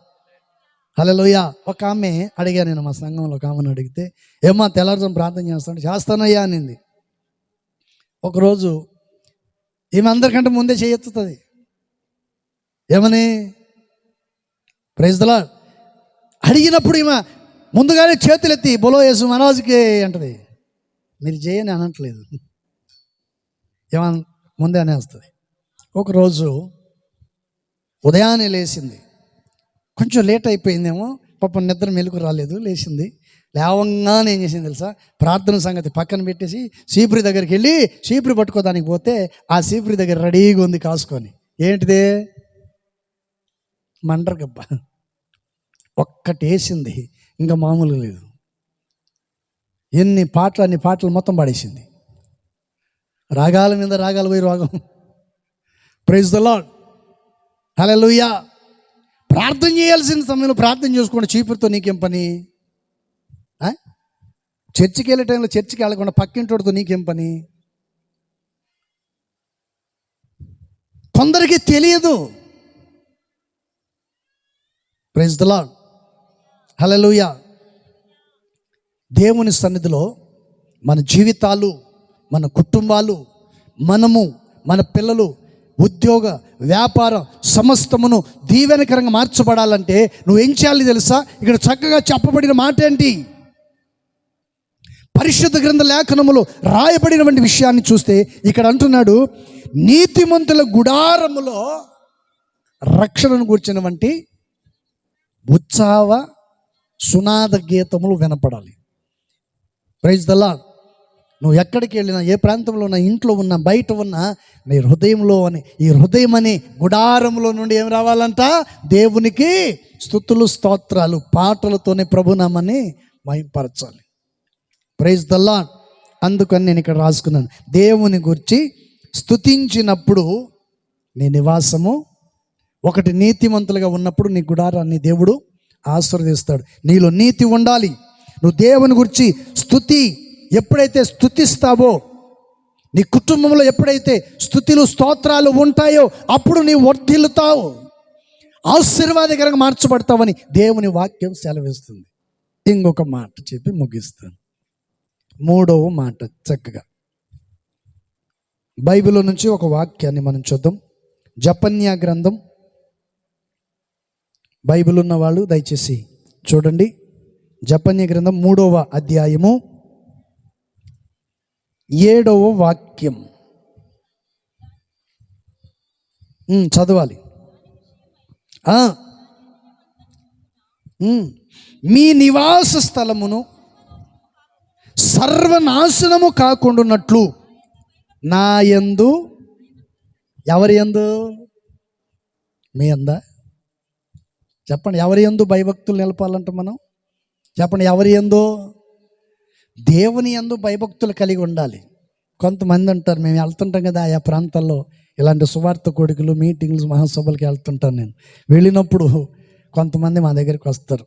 హల్లెలూయా. ఒక ఆమె అడిగా, నేను మా సంఘంలో ఒక ఆమెను అడిగితే, ఏమా తెల్లారుజాము ప్రార్థన చేస్తానయ్యా అనింది. ఒకరోజు ఈమె అందరికంటే ముందే చేయెత్తుతుంది. ఏమని? Praise the lord. అడిగినప్పుడు ఈమె ముందుగానే చేతులెత్తి బోలో యేసు మహారాజుకి అంటది. మీరు చేయని అనట్లేదు, ఏమన్నా ముందే అనేస్తుంది. ఒకరోజు ఉదయాన్నే లేచింది, కొంచెం లేట్ అయిపోయిందేమో, పాపం నిద్ర మెలకు రాలేదు, లేచింది. లేవంగానే ఏం చేసింది తెలుసా? ప్రార్థన సంగతి పక్కన పెట్టేసి సీపురి దగ్గరికి వెళ్ళి సీపురి పట్టుకోదానికి పోతే, ఆ సీపురి దగ్గర రెడీగా ఉంది కాసుకొని. ఏంటిదే? మండరగబ్బ. ఒక్కటి వేసింది, ఇంకా మామూలుగా లేదు. అన్ని పాటలు మొత్తం పాడేసింది. రాగాల మీద రాగాలు పోయి రాగం. Praise the Lord. హల్లెలూయా. ప్రార్థన చేయాల్సిన సమయంలో ప్రార్థన చేసుకోండి. చీపురుతో నీకేం పని? చర్చికి వెళ్ళే టైంలో చర్చికి వెళ్ళకుండా పక్కింటోడితో నీకేం పని? కొందరికి తెలియదు. Praise the Lord. హల్లెలూయా. దేవుని సన్నిధిలో మన జీవితాలు, మన కుటుంబాలు, మనము, మన పిల్లలు, ఉద్యోగ, వ్యాపారం సమస్తమును దీవెనకరంగా మార్చబడాలంటే నువ్వేం చేయాలి తెలుసా? ఇక్కడ చక్కగా చెప్పబడిన మాట ఏంటి? పరిశుద్ధ గ్రంథ లేఖనములో రాయబడినటువంటి విషయాన్ని చూస్తే ఇక్కడ అంటున్నాడు, నీతిమంతుల గుడారములో రక్షణను కూర్చున్నటువంటి ఉత్సావ సునాద గీతములు వినపడాలి. Praise the Lord. నువ్వు ఎక్కడికి వెళ్ళినా, ఏ ప్రాంతంలో ఉన్నా, ఇంట్లో ఉన్నా, బయట ఉన్నా, నీ హృదయంలో ఈ హృదయం అనే గుడారంలో నుండి ఏం రావాలంట? దేవునికి స్తుతులు, స్తోత్రాలు, పాటలతోనే ప్రభునామాన్ని మహింపరచాలి. Praise the Lord. అందుకని నేను ఇక్కడ రాసుకున్నాను, దేవుని గురించి స్తుతించినప్పుడు నీ నివాసము, ఒకటి నీతిమంతులుగా ఉన్నప్పుడు నీ గుడారాన్ని దేవుడు ఆశీర్వదిస్తాడు. నీలో నీతి ఉండాలి. నువ్వు దేవుని గురించి ఎప్పుడైతే స్తుతిస్తావో, నీ కుటుంబంలో ఎప్పుడైతే స్తుతులు స్తోత్రాలు ఉంటాయో అప్పుడు నీవు వర్ధిల్లుతావు, ఆశీర్వాదకరంగా మార్చబడతావని దేవుని వాక్యం సెలవిస్తుంది. ఇంకొక మాట చెప్పి ముగిస్తాను. మూడవ మాట చక్కగా బైబిల్ నుంచి ఒక వాక్యాన్ని మనం చూద్దాం. జపన్యా గ్రంథం, బైబిల్ ఉన్న వాళ్ళు దయచేసి చూడండి. జపన్యా గ్రంథం 3వ అధ్యాయము 7వ వాక్యం చదవాలి. మీ నివాస స్థలమును సర్వనాశనము కాకుండానట్లు నా యందు, ఎవరి యందు? మీ యందా? చెప్పండి, ఎవరి యందు భయభక్తులు నిలపాలంట మనం? చెప్పండి, ఎవరి యందు? దేవుని యందు భయభక్తులు కలిగి ఉండాలి. కొంతమంది అంటారు, మేము వెళ్తుంటాం కదా ఆయా ప్రాంతాల్లో, ఇలాంటి సువార్త కొడుకులు మీటింగ్లు మహాసభలకి వెళ్తుంటాను నేను. వెళ్ళినప్పుడు కొంతమంది మా దగ్గరికి వస్తారు,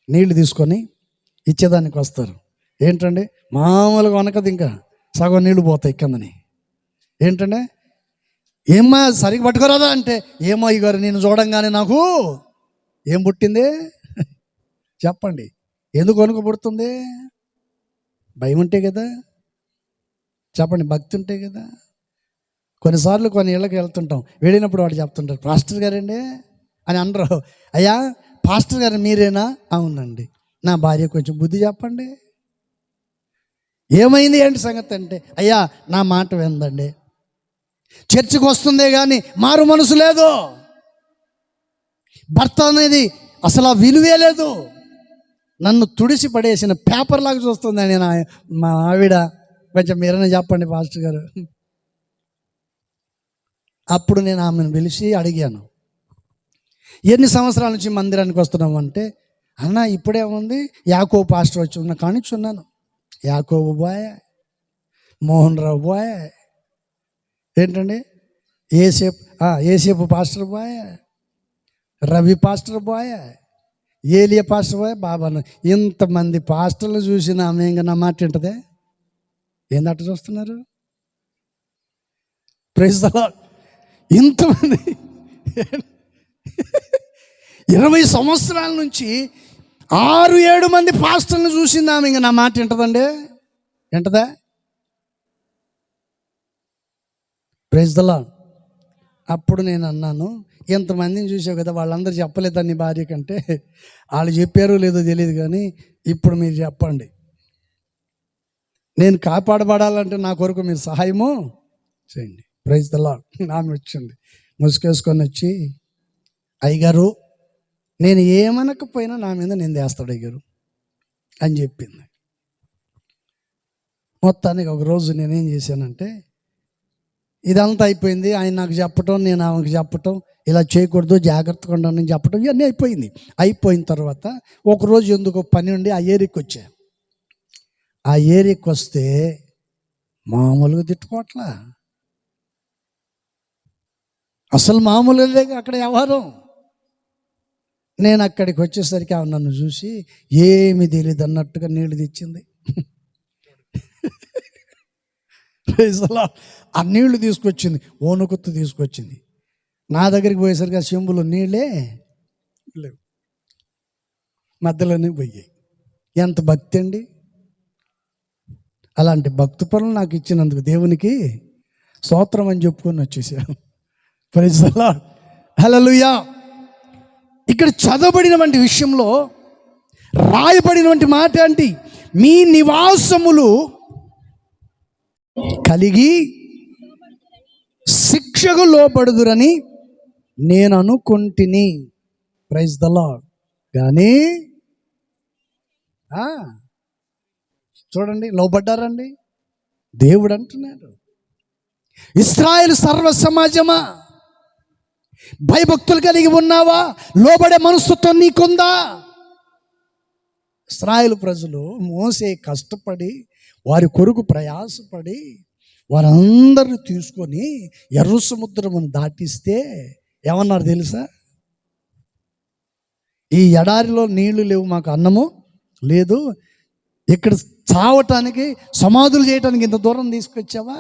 నీళ్లు తీసుకొని ఇచ్చేదానికి వస్తారు. ఏంటండి, మామూలుగా వనకది, ఇంకా సగం నీళ్లు పోతాయి కిందని. ఏంటంటే, ఏమ్మా సరిగ్గా పట్టుకోరాదా అంటే, ఏమో అయ్యగారు నేను చూడంగానే నాకు ఏం పుట్టింది చెప్పండి, ఎందుకు వణుకు పుడుతుంది? భయం ఉంటే కదా, చెప్పండి, భక్తి ఉంటే కదా. కొన్నిసార్లు కొన్ని ఇళ్ళకి వెళ్తుంటాం, వెళ్ళినప్పుడు వాడు చెప్తుంటారు, పాస్టర్ గారండి అని అనరు. అయ్యా పాస్టర్ గారు మీరేనా? అవునండి. నా భార్య కొంచెం బుద్ధి చెప్పండి. ఏమైంది ఏంటి సంగతి అంటే, అయ్యా నా మాట విందండి, చర్చికి వస్తుందే కానీ మారు మనసు లేదు, భర్త అనేది అసలు ఆ విలువే లేదు, నన్ను తుడిసి పడేసిన పేపర్ లాగా చూస్తుందని మా ఆవిడ, కొంచెం మీరైనా చెప్పండి పాస్టర్ గారు. అప్పుడు నేను ఆమెను పిలిచి అడిగాను, ఎన్ని సంవత్సరాల నుంచి మందిరానికి వస్తున్నాము అంటే, అన్న ఇప్పుడేముంది, యాకోబు పాస్టర్ వచ్చి ఉన్న కానిచ్చున్నాను. యాకోబు బాయ్, మోహన్ రావు బాయ్, ఏంటండి ఏసేపు పాస్టర్ బాయ్, రవి పాస్టర్ బాయ్, ఏలియా పాస్టర్ బాయ్, బాబాను, ఇంతమంది పాస్టర్లు చూసిన ఆమె ఇంకా నా మాట వింటదే? ఏందట చూస్తున్నారు? Praise the lord. ఇంతమంది 20 సంవత్సరాల నుంచి 6-7 మంది పాస్టర్లను చూసింది ఆమె, ఇంకా నా మాట వింటదండి? వింటదా? Praise the Lord. అప్పుడు నేను అన్నాను, ఎంతమందిని చూసావు కదా, వాళ్ళందరూ చెప్పలేదా నీ భార్య కంటే? వాళ్ళు చెప్పారో లేదో తెలియదు, కానీ ఇప్పుడు మీరు చెప్పండి, నేను కాపాడబడాలంటే నా కొరకు మీరు సహాయము చేయండి. Praise the lord. ఆమె వచ్చింది, ముసుకేసుకొని వచ్చి, అయ్యగారు నేను ఏమనకపోయినా నా మీద నిందేస్తాడు అయ్యగారు అని చెప్పింది. మొత్తానికి ఒకరోజు నేనేం చేశానంటే, ఇదంతా అయిపోయింది, ఆయన నాకు చెప్పటం, నేను ఆమెకు చెప్పటం, ఇలా చేయకూడదు జాగ్రత్తగా ఉండాలని చెప్పటం, ఇవన్నీ అయిపోయింది. అయిపోయిన తర్వాత ఒకరోజు ఎందుకో పని ఉండి ఆ ఏరియాకి వచ్చా. ఆ ఏరియాకి వస్తే మామూలుగా తిట్టుకోవట్లా, అసలు మామూలుగా అక్కడ వ్యవహారం. నేను అక్కడికి వచ్చేసరికి ఆమె నన్ను చూసి ఏమి తెలియదు అన్నట్టుగా నీళ్ళు తెచ్చింది. ఆ నీళ్లు తీసుకొచ్చింది, ఓనుకొత్తు తీసుకొచ్చింది. నా దగ్గరికి పోయేసరికి ఆ చెంబులో నీళ్ళే లేవు, మధ్యలోనే పోయాయి. ఎంత భక్తి అండి! అలాంటి భక్తి పనులు నాకు ఇచ్చినందుకు దేవునికి స్తోత్రం అని చెప్పుకొని వచ్చేసాను. Praise the Lord. హల్లెలూయా. ఇక్కడ చదవబడినటువంటి విషయంలో రాయబడినటువంటి మాట ఏంటి? మీ నివాసములు కలిగి శిక్షకు లోబడుదురని నేను అనుకుంటుని. Praise the lord. కానీ చూడండి, లోబడ్డారండి. దేవుడు అంటున్నాడు, ఇశ్రాయేలు సర్వ సమాజమా, భయభక్తులు కలిగి ఉన్నావా? లోబడే మనస్తత్వం నీకుందా? ఇశ్రాయేలు ప్రజలు మోసే కష్టపడి వారి కొరకు ప్రయాసపడి వారందరిని తీసుకొని ఎర్ర సముద్రమును దాటిస్తే ఏమన్నారు తెలుసా? ఈ ఎడారిలో నీళ్లు లేవు, మాకు అన్నము లేదు, ఇక్కడ చావటానికి సమాధులు చేయటానికి ఇంత దూరం తీసుకొచ్చావా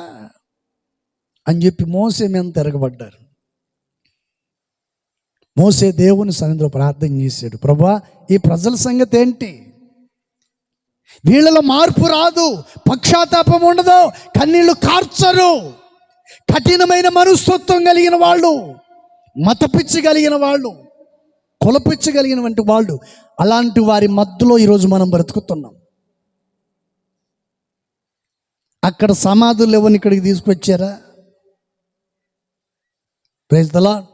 అని చెప్పి మోసే మీద తిరగబడ్డారు. మోసే దేవుని సన్నిధిలో ప్రార్థన చేశాడు, ప్రభువా ఈ ప్రజల సంగతి ఏంటి? వీళ్ళలో మార్పు రాదు, పక్షాతాపం ఉండదు, కన్నీళ్లు కార్చరు, కఠినమైన మనస్తత్వం కలిగిన వాళ్ళు, మతపిచ్చి కలిగిన వాళ్ళు, కులపిచ్చి కలిగినటువంటి వాళ్ళు, అలాంటి వారి మధ్యలో ఈరోజు మనం బ్రతుకుతున్నాం. అక్కడ సమాధులు ఎవరిని ఇక్కడికి తీసుకొచ్చారా? Praise the lord.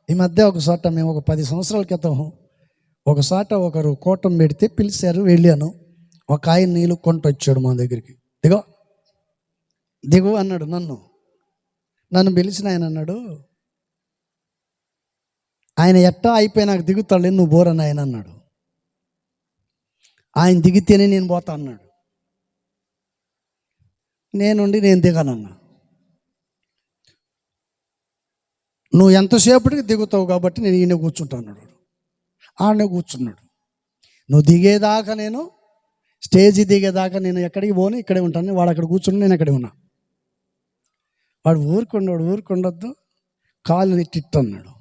ఈ మధ్య ఒకసాట మేము ఒక 10 సంవత్సరాల క్రితం ఒకసాట ఒకరు కూటం పెడితే పిలిచారు, వెళ్ళాను. ఒక ఆయన నీళ్ళు కొంటొచ్చాడు మా దగ్గరికి. దిగు అన్నాడు. నన్ను పిలిచిన ఆయన అన్నాడు, ఆయన ఎట్టా అయిపోయి నాకు దిగుతాడు, నువ్వు బోరని ఆయన అన్నాడు. ఆయన దిగితేనే నేను పోతా అన్నాడు. నేను దిగానన్నా. నువ్వు ఎంతసేపటికి దిగుతావు కాబట్టి నేను ఈయన కూర్చుంటా అన్నాడు. ఆడనే కూర్చున్నాడు. నువ్వు దిగేదాకా నేను స్టేజీ దిగేదాకా నేను ఎక్కడికి పోను, ఇక్కడే ఉంటాను. వాడు అక్కడ కూర్చుని నేను అక్కడే ఉన్నా. వాడు ఊరుకుండొద్దు, కాలు నెట్టిట్టు అన్నాడు.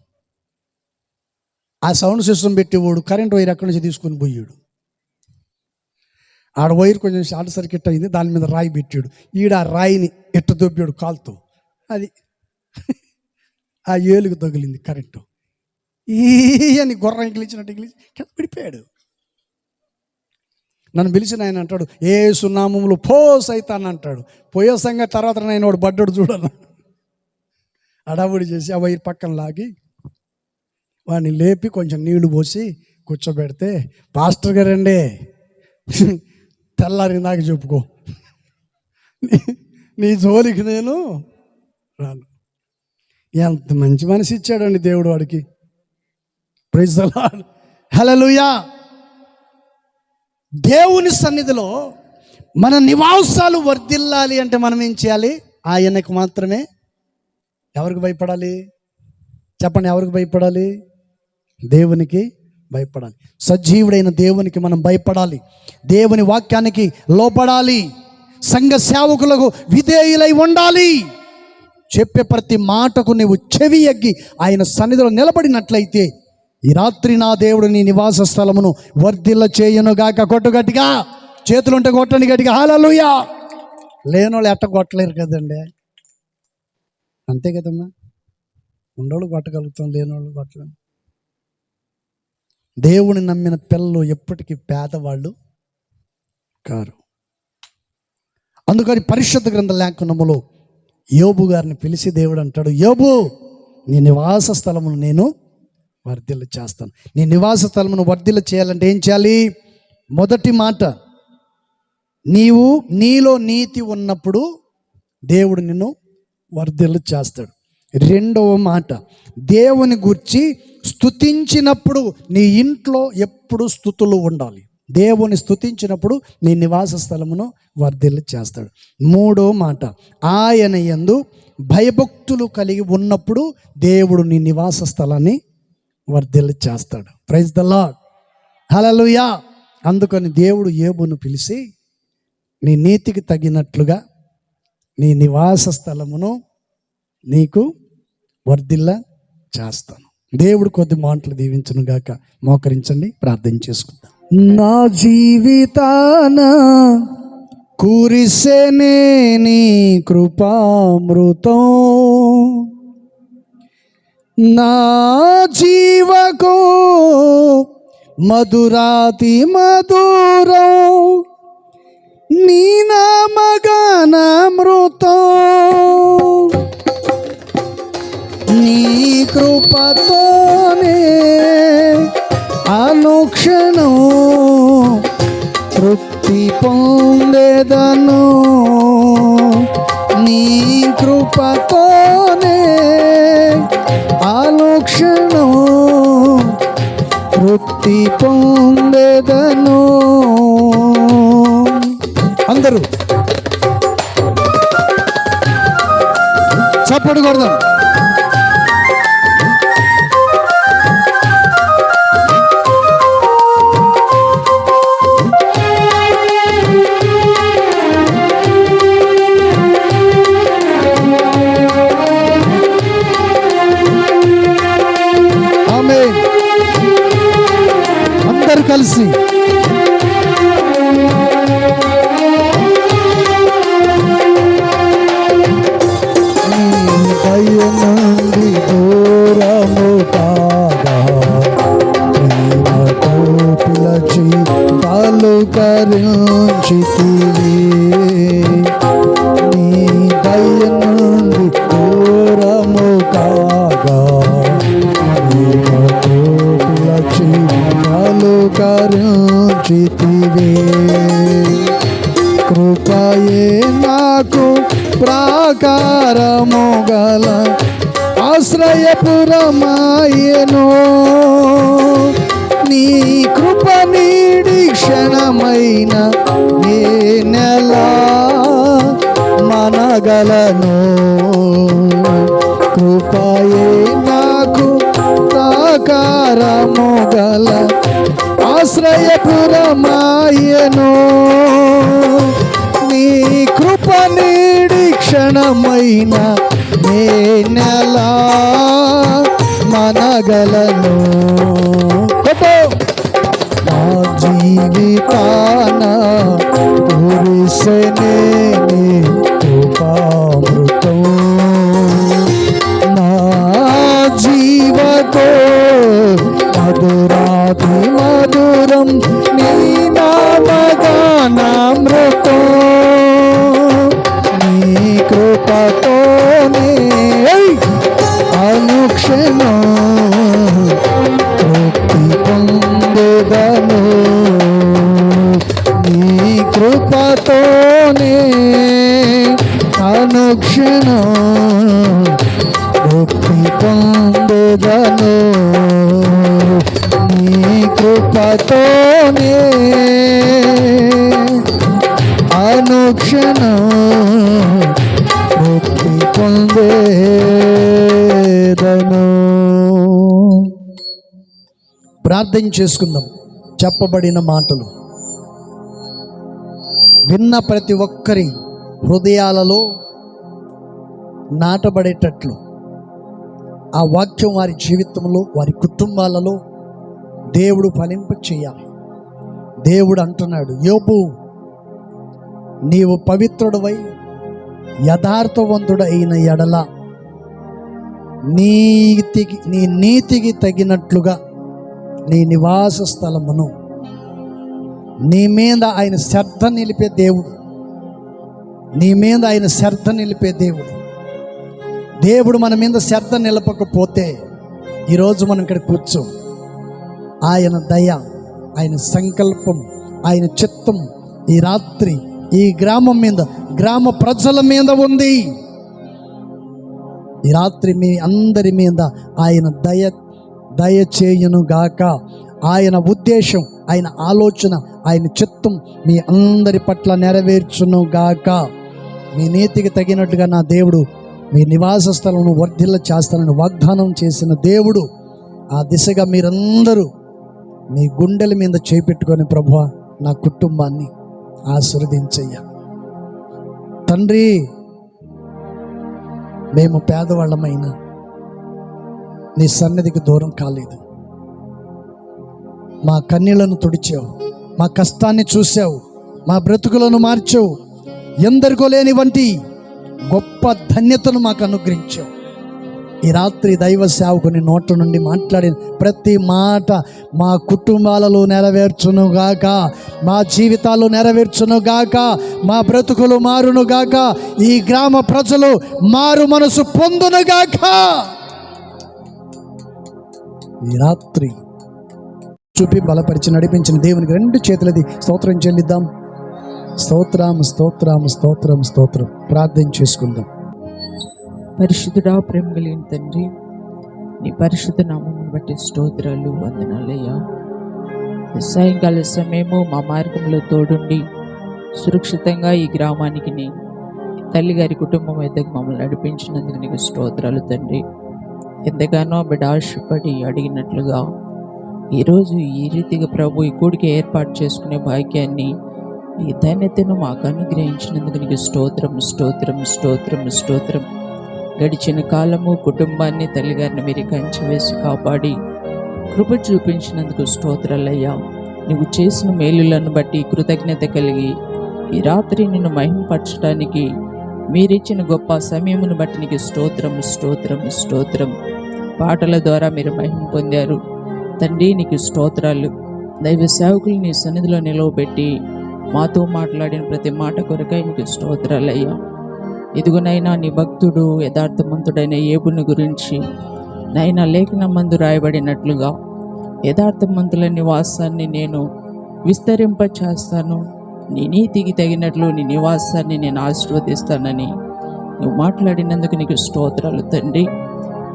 ఆ సౌండ్ సిస్టమ్ పెట్టేవాడు కరెంట్ వైర్ అక్కడి నుంచి తీసుకొని పోయాడు. ఆడ వైర్ కొంచెం షార్ట్ సర్క్యూట్ అయింది, దాని మీద రాయి పెట్టాడు. ఈడ ఆ రాయిని ఎట్ట దొబ్బాడు కాలుతో, అది ఆ ఏలుగు తగిలింది కరెంటు. అని గుర్రం ఎగిలించినట్టు కింద పడిపోయాడు. నన్ను పిలిచిన ఆయన అంటాడు, యేసు నామములో పో సైతాన్ అంటాడు. పోయే సంగతి తర్వాత నేను వాడు బడ్డాడు చూడాలి. అడావుడి చేసి ఆ వైర్ పక్కన లాగి వాడిని లేపి కొంచెం నీళ్లు పోసి కూర్చోబెడితే, పాస్టర్ గారండి తెల్లారి నాకు చెప్పుకో, నీ జోలికి నేను రాను. ఎంత మంచి మనసు ఇచ్చాడండి దేవుడు వాడికి. Praise the Lord, hallelujah. దేవుని సన్నిధిలో మన నివాసాలు వర్ధిల్లాలి అంటే మనం ఏం చేయాలి? ఆయనకు మాత్రమే. ఎవరికి భయపడాలి చెప్పండి? ఎవరికి భయపడాలి? దేవునికి భయపడాలి. సజీవుడైన దేవునికి మనం భయపడాలి, దేవుని వాక్యానికి లోపడాలి, సంఘ సేవకులకు విధేయులై ఉండాలి. చెప్పే ప్రతి మాటకు నీవు చెవి ఎగ్గి ఆయన సన్నిధిలో నిలబడినట్లయితే ఈ రాత్రి నా దేవుడు నీ నివాస స్థలమును వర్ధిల్ల చేయునుగాక. కొట్టు గట్టిగా, చేతులుంటే కొట్టండి గట్టిగా, హల్లెలూయా. లేనోళ్ళు ఎట్ట కొట్టలేరు కదండి, అంతే కదమ్మా. ఉండోళ్ళు కొట్టగలుగుతాం, లేనోళ్ళు కొట్టలేము. దేవుని నమ్మిన పిల్లలు ఎప్పటికీ పేదవాళ్ళు కారు. అందుకని పరిశుద్ధ గ్రంథ లేఖనములో యోబు గారిని పిలిచి దేవుడు అంటాడు, యోబు నీ నివాస స్థలమును నేను వర్ధిల్ల చేస్తాను. నీ నివాస స్థలమును వర్ధిల్ల చేయాలంటే ఏం చేయాలి? మొదటి మాట, నీలో నీతి ఉన్నప్పుడు దేవుడు నిన్ను వర్ధిల్ల చేస్తాడు. రెండవ మాట, దేవుని గూర్చి స్తుతించినప్పుడు నీ ఇంట్లో ఎప్పుడు స్తుతులు ఉండాలి. దేవుని స్తుతించినప్పుడు నీ నివాస స్థలమును వర్ధిల్ల చేస్తాడు. మూడో మాట, ఆయన యందు భయభక్తులు కలిగి ఉన్నప్పుడు దేవుడు నీ నివాస స్థలాన్ని వర్ధిల్ల చేస్తాడు. Praise the Lord, hallelujah. అందుకని దేవుడు యోబును పిలిచి, నీ నీతికి తగినట్లుగా నీ నివాస స్థలమును నీకు వర్ధిల్ల చేస్తాను. దేవుడు కొద్ది మాటలు దీవించును గాక. మోకరించండి, ప్రార్థన చేసుకుందాం. నా జీవితాన కురిసెనే నీ కృపామృతం, నా జీవకు మధురాతి మధురం, నీ నామగానామృతం, నీ కృపతోనే అనుక్షణం తృప్తి పొందేదను, నీ కృపతోనే అనుక్షణం తృప్తి పొందే పొందేదను. అందరూ చప్పట్లు కొడదాం. ఆమేన్. అందరూ కలిసి నుండి దూరము కాగా ప్రేమతో పిలచి పలుకరించితివి. నీ దయ నుండి దూరము కాగా ప్రేమతో పిలచి పలుకరించితివి. కృపయే నాకు ప్రాకారము గల ఆశ్రయపురమాయెను. నీ కృప నీడి క్షణమైన నేనెలా మనగలను. కృపయే నాకు ప్రాకారము గల ఆశ్రయపురమాయెను. నీ కృప నీడి క్షణమైన నేనెలా మనగలను. నా జీవితాన కురిసెనే నీ కృపామృతం. నా జీవతో మధురాతి మధురం నీ నామగానామృతం. నీ కృపతోనే అనుక్షణం తృప్తి పొందేదను. నీ కృపతోనే అనుక్షణం తృప్తి పొందేదను. నీ కృపతోనే అనుక్షణం ముక్తి పొందేదను. ప్రార్థన చేసుకుందాం. చెప్పబడిన మాటలు విన్న ప్రతి ఒక్కరి హృదయాలలో నాటబడేటట్లు ఆ వాక్యం వారి జీవితంలో వారి కుటుంబాలలో దేవుడు ఫలింప చేయాలి. దేవుడు అంటున్నాడు, యోబు నీవు పవిత్రుడవై యథార్థవంతుడు అయిన ఎడల నీ నీతికి తగినట్లుగా నీ నివాస స్థలమును నీ మీద ఆయన శ్రద్ధ నిలిపే దేవుడు. నీ మీద ఆయన శ్రద్ధ నిలిపే దేవుడు. దేవుడు మన మీద శ్రద్ధ నిలపకపోతే ఈరోజు మనం ఇక్కడ కూర్చోం. ఆయన దయ, ఆయన సంకల్పం, ఆయన చిత్తం ఈ రాత్రి ఈ గ్రామం మీద, గ్రామ ప్రజల మీద ఉంది. ఈ రాత్రి మీ అందరి మీద ఆయన దయ చేయును గాక. ఆయన ఉద్దేశం, ఆయన ఆలోచన, ఆయన చిత్తం మీ అందరి పట్ల నెరవేర్చును గాక. మీ నీతికి తగినట్టుగా నా దేవుడు మీ నివాస స్థలం వర్ధిల్ల చేస్తానని వాగ్దానం చేసిన దేవుడు. ఆ దిశగా మీరందరూ మీ గుండెల మీద చేపెట్టుకొని, ప్రభువా నా కుటుంబాన్ని ఆశీర్వదించయ్యా తండ్రి. మేము పేదవాళ్ళమైనా నీ సన్నిధికి దూరం కాలేదు. మా కన్నీళ్లను తుడిచావు, మా కష్టాన్ని చూసావు, మా బ్రతుకులను మార్చావు. ఎందరికో లేని వంటి గొప్ప ధన్యతను మాకు అనుగ్రహించావు. ఈ రాత్రి దైవ సేవకుని నోట నుండి మాట్లాడిన ప్రతి మాట మా కుటుంబాలలో నెరవేర్చునుగాక, మా జీవితాలు నెరవేర్చునుగాక, మా బ్రతుకులు మారునుగాక, ఈ గ్రామ ప్రజలు మారు మనసు పొందునుగాక. ఈ రాత్రి చూపి బలపరిచి నడిపించిన దేవునికి రెండు చేతులది స్తోత్రం చెల్లిద్దాం. స్తోత్రం స్తోత్రం స్తోత్రం స్తోత్రం. ప్రార్థన చేసుకుందాం. పరిశుద్ధుడా, ప్రేమ కలిగిన తండ్రి, నీ పరిశుద్ధ నామమును బట్టి స్తోత్రాలు, వందనాలయ్యా. సాయంకాల సమయము మా మార్గంలో తోడుండి సురక్షితంగా ఈ గ్రామానికి తల్లిగారి కుటుంబం ఎద్దకు మమ్మల్ని నడిపించినందుకు నీకు స్తోత్రాలు తండ్రి. ఎంతగానో బిడ్డ ఆశపడి అడిగినట్లుగా ఈరోజు ఈ రీతిగా ప్రభు ఈ కూడికి ఏర్పాటు చేసుకునే భాగ్యాన్ని, ఈ ధన్యతను మాకు అనుగ్రహించినందుకు నీకు స్తోత్రం స్తోత్రం స్తోత్రం స్తోత్రం. గడిచిన కాలము కుటుంబాన్ని తల్లిగారిని మీరు కంచి వేసి కాపాడి కృప చూపించినందుకు స్తోత్రాలయ్యా. నువ్వు చేసిన మేలులను బట్టి కృతజ్ఞత కలిగి ఈ రాత్రి నిన్ను మహిమపరచడానికి మీరిచ్చిన గొప్ప సమయమును బట్టి నీకు స్తోత్రం స్తోత్రం స్తోత్రం. పాటల ద్వారా మీరు మహిమ పొందారు తండ్రి, నీకు స్తోత్రాలు. దైవ సేవకులు నీ సన్నిధిలో నిలవబెట్టి మాతో మాట్లాడిన ప్రతి మాట కొరకై నీకు స్తోత్రాలయ్యా. ఇదిగోనైనా నీ భక్తుడు యథార్థవంతుడైన ఏబుని గురించి నైనా లేఖనమందు రాయబడినట్లుగా యథార్థవంతుల నివాసాన్ని నేను విస్తరింపచేస్తాను, నీ నీతికి తగినట్లు నీ నివాసాన్ని నేను ఆశీర్వదిస్తానని నువ్వు మాట్లాడినందుకు నీకు స్తోత్రాలు తండ్రి.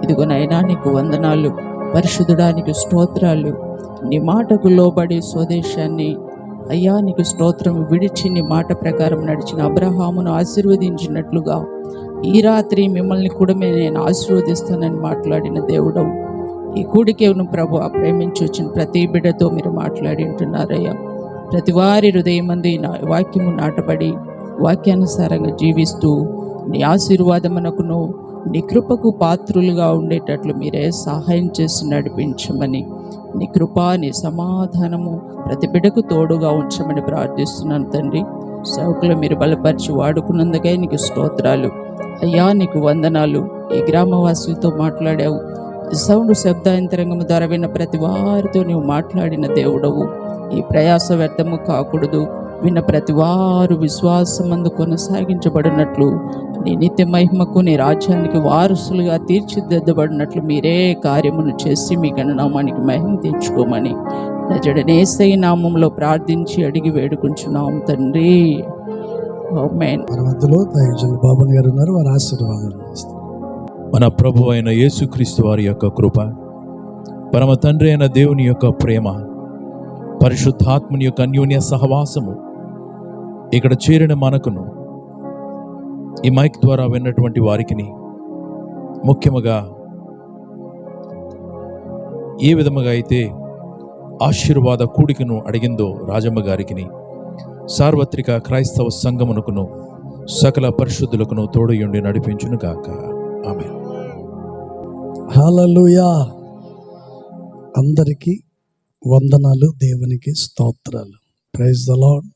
ఇదిగోనైనా నీకు వందనాలు పరిశుద్ధుడా, నీకు స్తోత్రాలు. నీ మాటకు లోబడి స్వదేశాన్ని అయ్యా నీకు స్తోత్రం విడిచి నీ మాట ప్రకారం నడిచిన అబ్రహామును ఆశీర్వదించినట్లుగా ఈ రాత్రి మిమ్మల్ని కూడా నేను ఆశీర్వదిస్తానని మాట్లాడిన దేవుడవు. ఈ కూడికేవును ప్రభు ప్రేమించి వచ్చిన ప్రతి బిడ్డతో మీరు మాట్లాడి ఉంటున్నారయ్యా. ప్రతి వారి హృదయమందు నా వాక్యము నాటబడి వాక్యానుసారంగా జీవిస్తూ నీ ఆశీర్వాదమునకును నీ కృపకు పాత్రులుగా ఉండేటట్లు మీరే సహాయం చేసి నడిపించమని, నీ కృప నీ సమాధానము ప్రతి బిడ్డకు తోడుగా ఉంచమని ప్రార్థిస్తున్నాను తండ్రి. సేవకులు మీరు బలపరిచి వాడుకున్నందుకై నీకు స్తోత్రాలు అయ్యా, నీకు వందనాలు. ఈ గ్రామవాసులతో మాట్లాడావు, సౌండ్ శబ్దాయంతరంగము ద్వారా విన్న ప్రతి వారితో నీవు మాట్లాడిన దేవుడవు. ఈ ప్రయాస వ్యర్థము కాకూడదు. విన్న ప్రతి వారు విశ్వాసమందు కొనసాగించబడినట్లు, నీ నిత్య మహిమకు నీ రాజ్యానికి వారసులుగా తీర్చిదిద్దబడినట్లు మీరే కార్యమును చేసి మీ గణనామానికి మహిమ తెచ్చుకోమని నజడనేసయ్య నామంలో ప్రార్థించి అడిగి వేడుకుంటున్నాం తండ్రి. ఆమేన్. మన మధ్యలో దైవజనులు బాబన్ గారు ఉన్నారు, వారి ఆశీర్వాదాలు ఇస్తారు. మన ప్రభు అయిన యేసుక్రీస్తు వారి యొక్క కృప, పరమ తండ్రి అయిన దేవుని యొక్క ప్రేమ, పరిశుద్ధాత్మని యొక్క అన్యోన్య సహవాసము ఇక్కడ చేరిన మనకును, ఈ మైక్ ద్వారా విన్నటువంటి వారికిని, ముఖ్యముగా ఏ విధముగా అయితే ఆశీర్వాద కూడికను అడిగిందో రాజమ్మ గారికిని, సార్వత్రిక క్రైస్తవ సంఘమునకును సకల పరిశుద్ధులకును తోడుయుండి నడిపించును గాక. ఆమేన్. హల్లెలూయా. అందరికీ వందనాలు, దేవునికి స్తోత్రాలు. Praise the lord.